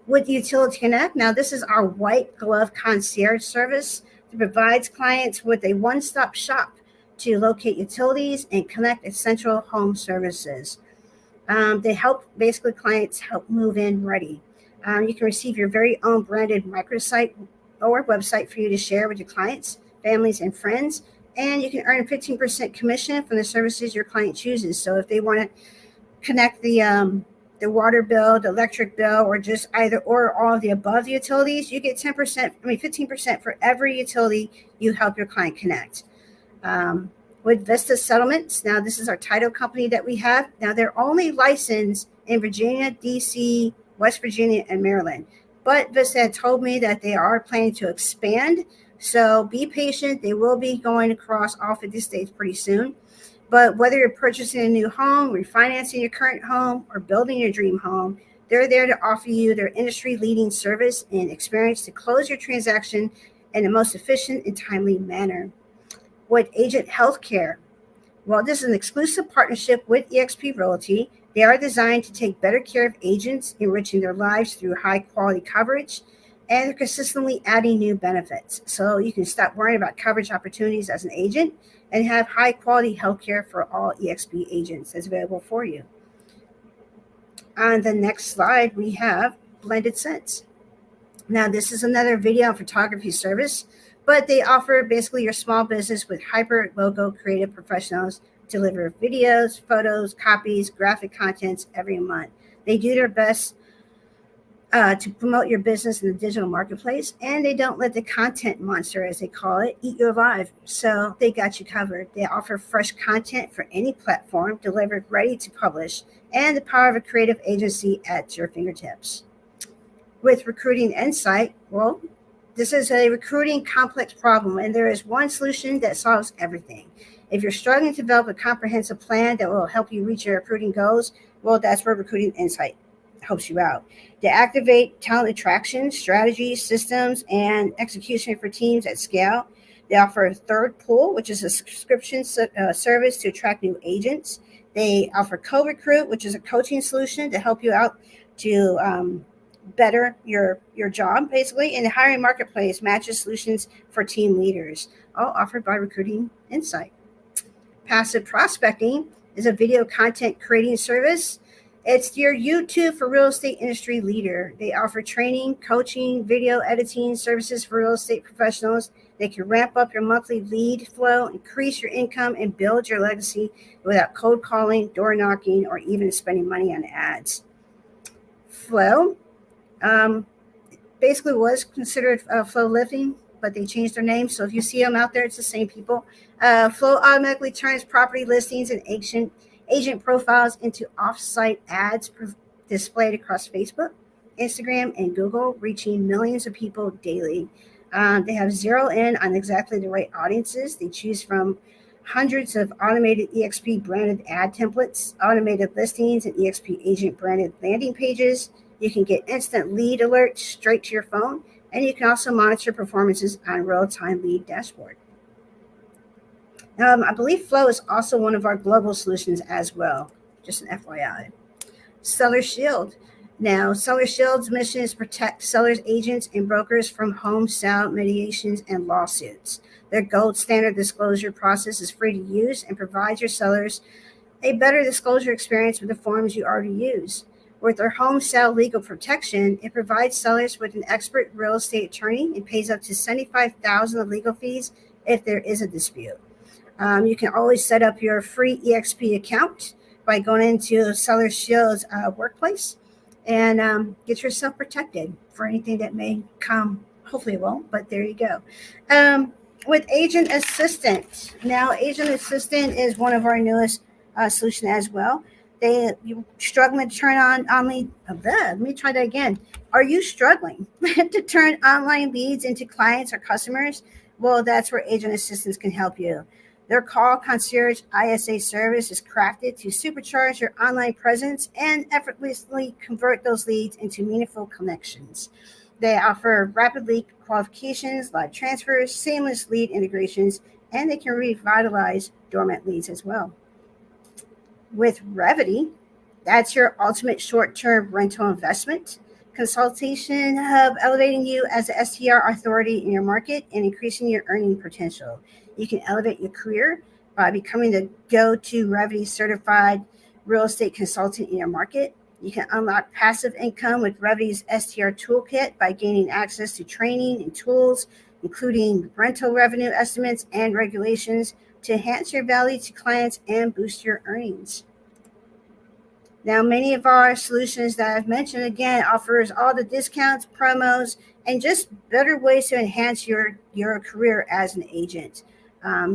With Utility Connect, now this is our white glove concierge service that provides clients with a one-stop shop to locate utilities and connect essential home services. They help basically clients help move in ready. You can receive your very own branded microsite or website for you to share with your clients, families, and friends. And you can earn 15% commission from the services your client chooses. So if they want to connect the water bill, the electric bill, or just either or all of the above utilities, you get 15% for every utility you help your client connect. With Vista Settlements, now this is our title company that we have. Now they're only licensed in Virginia, DC, West Virginia, and Maryland. But Vista had told me that they are planning to expand. So be patient. They will be going across all 50 states pretty soon. But whether you're purchasing a new home, refinancing your current home, or building your dream home, they're there to offer you their industry-leading service and experience to close your transaction in the most efficient and timely manner. With Agent Healthcare, well, this is an exclusive partnership with eXp Realty. They are designed to take better care of agents, enriching their lives through high-quality coverage, and they're consistently adding new benefits. So you can stop worrying about coverage opportunities as an agent and have high-quality healthcare for all eXp agents that's available for you. On the next slide, we have Blended Sense. Now, this is another video and photography service, but they offer basically your small business with hyper-logo creative professionals deliver videos, photos, copies, graphic contents every month. They do their best to promote your business in the digital marketplace, and they don't let the content monster, as they call it, eat you alive. So they got you covered. They offer fresh content for any platform, delivered ready to publish, and the power of a creative agency at your fingertips. With Recruiting Insight, well, this is a recruiting complex problem, and there is one solution that solves everything. If you're struggling to develop a comprehensive plan that will help you reach your recruiting goals, well, that's where Recruiting Insight helps you out. They activate talent attraction, strategies, systems, and execution for teams at scale. They offer a third pool, which is a subscription service to attract new agents. They offer co-recruit, which is a coaching solution to help you out to better your job, basically. And the hiring marketplace matches solutions for team leaders, all offered by Recruiting Insight. Passive prospecting is a video content creating service. It's your YouTube for real estate industry leader. They offer training, coaching, video editing services for real estate professionals. They can ramp up your monthly lead flow, increase your income, and build your legacy without cold calling, door knocking, or even spending money on ads. Flow basically was considered Flow Living, but they changed their name. So if you see them out there, it's the same people. Flow automatically turns property listings and agent profiles into off-site ads displayed across Facebook, Instagram, and Google, reaching millions of people daily. They have zero in on exactly the right audiences. They choose from hundreds of automated eXp branded ad templates, automated listings, and eXp agent branded landing pages. You can get instant lead alerts straight to your phone, and you can also monitor performances on real-time lead dashboard. I believe Flow is also one of our global solutions as well, just an FYI. Seller Shield. Now, Seller Shield's mission is to protect sellers, agents, and brokers from home sale mediations and lawsuits. Their gold standard disclosure process is free to use and provides your sellers a better disclosure experience with the forms you already use. With their home sale legal protection, it provides sellers with an expert real estate attorney and pays up to $75,000 of legal fees if there is a dispute. You can always set up your free eXp account by going into Seller Shield's workplace and get yourself protected for anything that may come. Hopefully it won't, but there you go. With Agent Assistant. Now, Agent Assistant is one of our newest solution as well. You struggling to turn on lead? Let me try that again. Are you struggling to turn online leads into clients or customers? Well, that's where Agent Assistants can help you. Their call concierge ISA service is crafted to supercharge your online presence and effortlessly convert those leads into meaningful connections. They offer rapid lead qualifications, live transfers, seamless lead integrations, and they can revitalize dormant leads as well. With Revenos, that's your ultimate short-term rental investment consultation hub, elevating you as the STR authority in your market and increasing your earning potential. You can elevate your career by becoming the go-to Revenos certified real estate consultant in your market. You can unlock passive income with Revenos STR Toolkit by gaining access to training and tools, including rental revenue estimates and regulations, to enhance your value to clients and boost your earnings. Now, many of our solutions that I've mentioned, again, offers all the discounts, promos, and just better ways to enhance your career as an agent.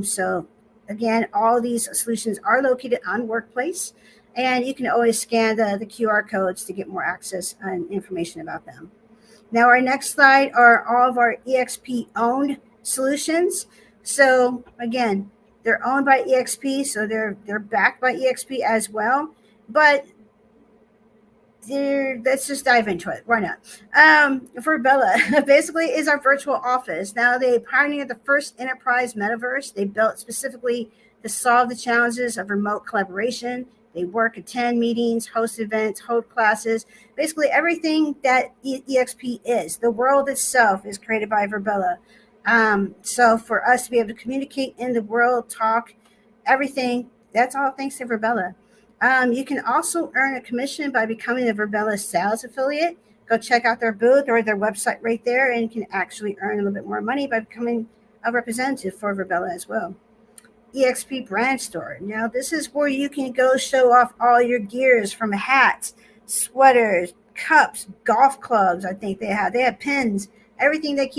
So, again, all these solutions are located on Workplace, and you can always scan the QR codes to get more access and information about them. Now, our next slide are all of our eXp-owned solutions. So, again, they're owned by eXp, so they're backed by eXp as well. But let's just dive into it. Why not? Virbela basically is our virtual office. Now, they pioneered the first enterprise metaverse. They built specifically to solve the challenges of remote collaboration. They attend meetings, host events, hold classes, basically everything that eXp is. The world itself is created by Virbela. So for us to be able to communicate in the world, talk, everything, that's all thanks to Virbela. You can also earn a commission by becoming a Virbela sales affiliate. Go check out their booth or their website right there, and you can actually earn a little bit more money by becoming a representative for Virbela as well. eXp brand store. Now, this is where you can go show off all your gears, from hats, sweaters, cups, golf clubs. I think they have pins, everything that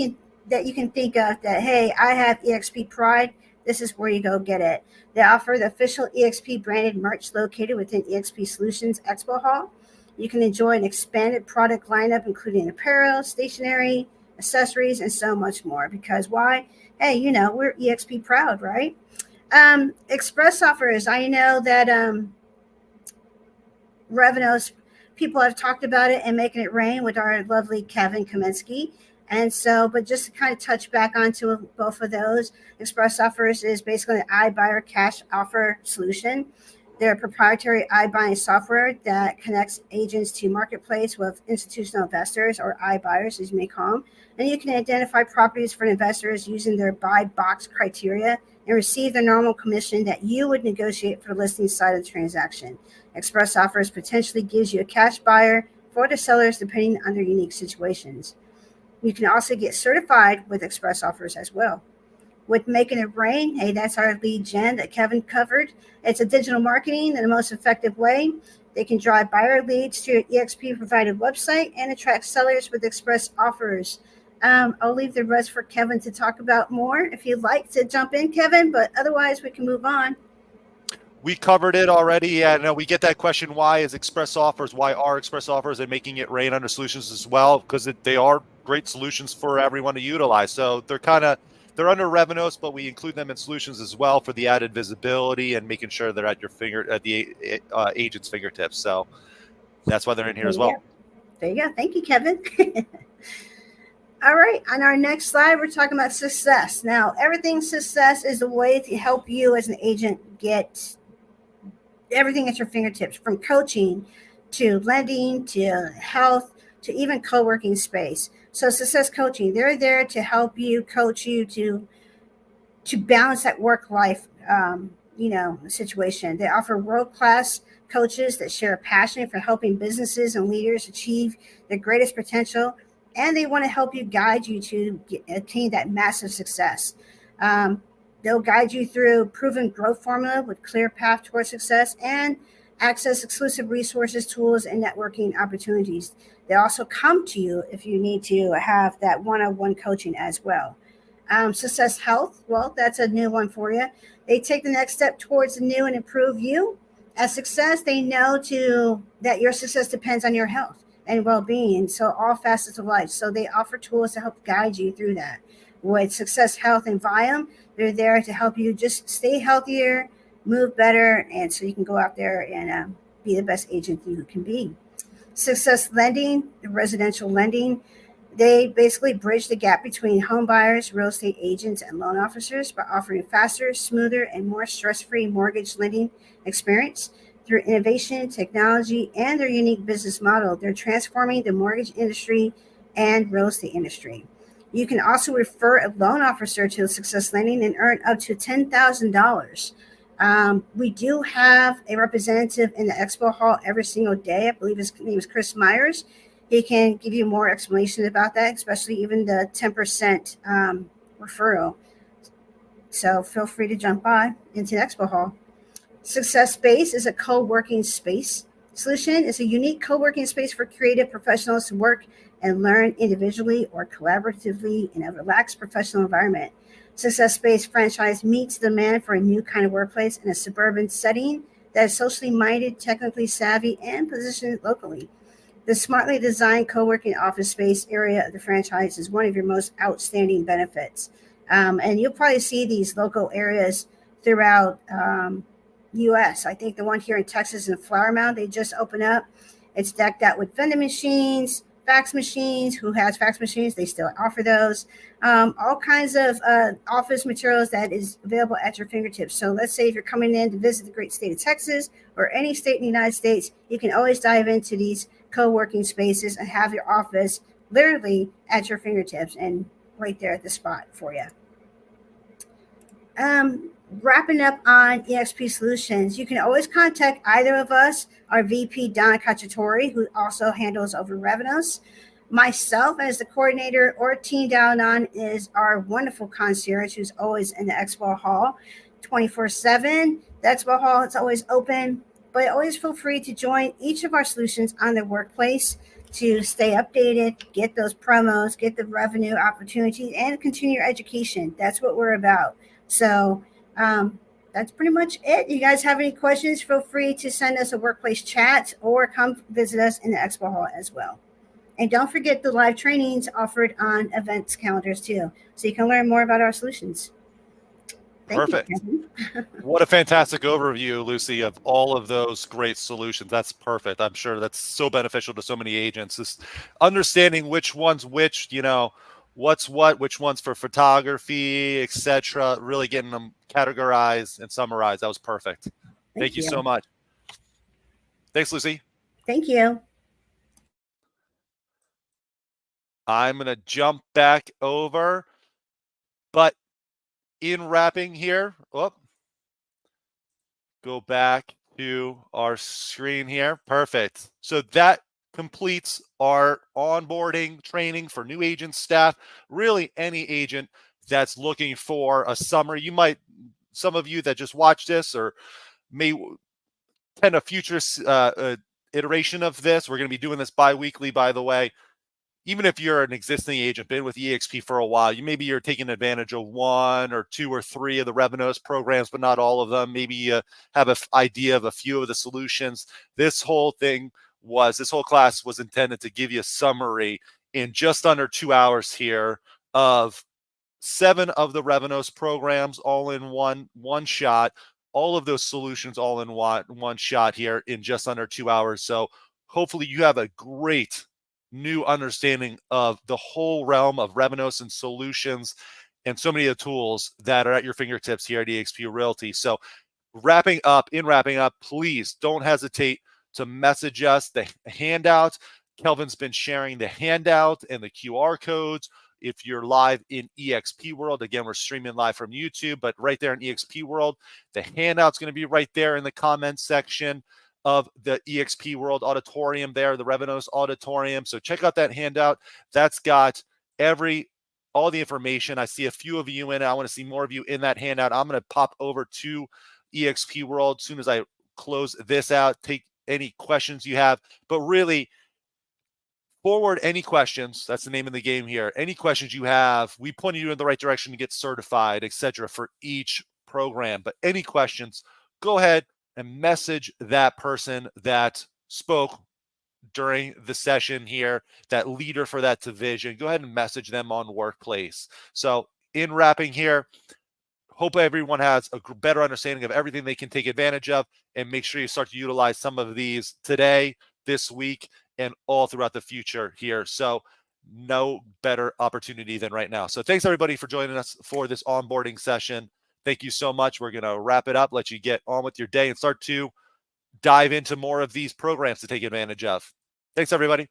you can think of that, hey, I have eXp pride. This is where you go get it. They offer the official eXp branded merch located within eXp Solutions Expo Hall. You can enjoy an expanded product lineup, including apparel, stationery, accessories, and so much more. Because why? Hey, we're eXp proud, right? Express offers. I know that Revenos people have talked about it and making it rain with our lovely Kevin Kaminsky. And so, but just to kind of touch back onto both of those, Express Offers is basically an iBuyer cash offer solution. They're proprietary iBuying software that connects agents to marketplace with institutional investors, or iBuyers as you may call them. And you can identify properties for investors using their buy box criteria and receive the normal commission that you would negotiate for the listing side of the transaction. Express Offers potentially gives you a cash buyer for the sellers depending on their unique situations. You can also get certified with Express Offers as well. With Making It Rain, hey, that's our lead gen that Kevin covered. It's a digital marketing in the most effective way. They can drive buyer leads to your eXp provided website and attract sellers with Express Offers. I'll leave the rest for Kevin to talk about more if you'd like to jump in, Kevin, but otherwise we can move on. We covered it already. Yeah, no, we get that question. Why is Express Offers? Why are Express Offers and Making It Rain under Solutions as well? Because they are great solutions for everyone to utilize. So they're under Revenos, but we include them in Solutions as well for the added visibility and making sure they're at the agent's fingertips. So that's why they're in here as well. There you go. Thank you, Kevin. All right, on our next slide, we're talking about success. Now, everything success is a way to help you as an agent get everything at your fingertips, from coaching to lending to health to even co-working space. So Success Coaching, they're there to help you, coach you to balance that work-life situation. They offer world-class coaches that share a passion for helping businesses and leaders achieve their greatest potential, and they want to help you, guide you to attain that massive success. They'll guide you through proven growth formula with clear path towards success and access exclusive resources, tools, and networking opportunities. They also come to you if you need to have that one-on-one coaching as well. Success Health, well, that's a new one for you. They take the next step towards the new and improve you. As success, they know that your success depends on your health and well-being, so all facets of life. So they offer tools to help guide you through that. With Success Health and Viome, they're there to help you just stay healthier, move better, and so you can go out there and be the best agent you can be. Success Lending, the residential lending, they basically bridge the gap between home buyers, real estate agents, and loan officers by offering faster, smoother, and more stress-free mortgage lending experience. Through innovation, technology, and their unique business model, they're transforming the mortgage industry and real estate industry. You can also refer a loan officer to Success Lending and earn up to $10,000. We do have a representative in the expo hall every single day. I believe his name is Chris Myers. He can give you more explanation about that, especially even the 10% referral. So feel free to jump by into the expo hall. Success Space is a co-working space solution. It's a unique co-working space for creative professionals to work and learn individually or collaboratively in a relaxed professional environment. Success Space franchise meets the demand for a new kind of workplace in a suburban setting that is socially minded, technically savvy, and positioned locally. The smartly designed co-working office space area of the franchise is one of your most outstanding benefits. And you'll probably see these local areas throughout U.S. I think the one here in Texas in Flower Mound, they just opened up. It's decked out with vending machines, fax machines. Who has fax machines? They still offer those. All kinds of office materials that is available at your fingertips. So let's say if you're coming in to visit the great state of Texas or any state in the United States, you can always dive into these co-working spaces and have your office literally at your fingertips and right there at the spot for you. Wrapping up on eXp Solutions, you can always contact either of us, our VP, Donna Cacciatore, who also handles over Revenos, myself as the coordinator, or Teen Downon is our wonderful concierge who's always in the expo hall 24/7. The expo hall is always open, but always feel free to join each of our solutions on the workplace to stay updated, get those promos, get the revenue opportunities, and continue your education. That's what we're about. So that's pretty much it. You guys have any questions, feel free to send us a workplace chat or come visit us in the expo hall as well. And don't forget the live trainings offered on events calendars too, so you can learn more about our solutions. Perfect. What a fantastic overview, Lucy, of all of those great solutions. That's perfect. I'm sure that's so beneficial to so many agents. Just understanding which one's which, what's what, which one's for photography, etc. Really getting them categorized and summarized. That was perfect. Thank you so much. Thanks, Lucy. Thank you. I'm going to jump back over, but in wrapping here, go back to our screen here. Perfect. So that completes our onboarding training for new agent staff, really any agent that's looking for a summary. Some of you that just watched this or may attend a future iteration of this. We're going to be doing this bi-weekly, by the way. Even if you're an existing agent, been with eXp for a while, maybe you're taking advantage of 1 or 2 or 3 of the Revenos programs, but not all of them. Maybe you have an idea of a few of the solutions. This whole class was intended to give you a summary in just under 2 hours here of 7 of the Revenos programs all in one shot. All of those solutions all in one shot here in just under 2 hours. So hopefully you have a great new understanding of the whole realm of Revenos and Solutions and so many of the tools that are at your fingertips here at eXp Realty. So wrapping up, please don't hesitate to message us. The handout, Kelvin's been sharing the handout and the QR codes. If you're live in eXp World, again, we're streaming live from YouTube, but right there in eXp World, the handout's going to be right there in the comments section of the eXp World auditorium there, the Revenos auditorium. So check out that handout. That's got all the information. I see a few of you in it. I want to see more of you in that handout. I'm going to pop over to eXp World as soon as I close this out, take any questions you have, but really forward any questions. That's the name of the game here. Any questions you have, we pointed you in the right direction to get certified, etc. for each program. But any questions, go ahead and message that person that spoke during the session here, that leader for that division. Go ahead and message them on Workplace. So in wrapping here, hope everyone has a better understanding of everything they can take advantage of, and make sure you start to utilize some of these today, this week, and all throughout the future here. So no better opportunity than right now. So thanks everybody for joining us for this onboarding session. Thank you so much. We're going to wrap it up, let you get on with your day and start to dive into more of these programs to take advantage of. Thanks, everybody.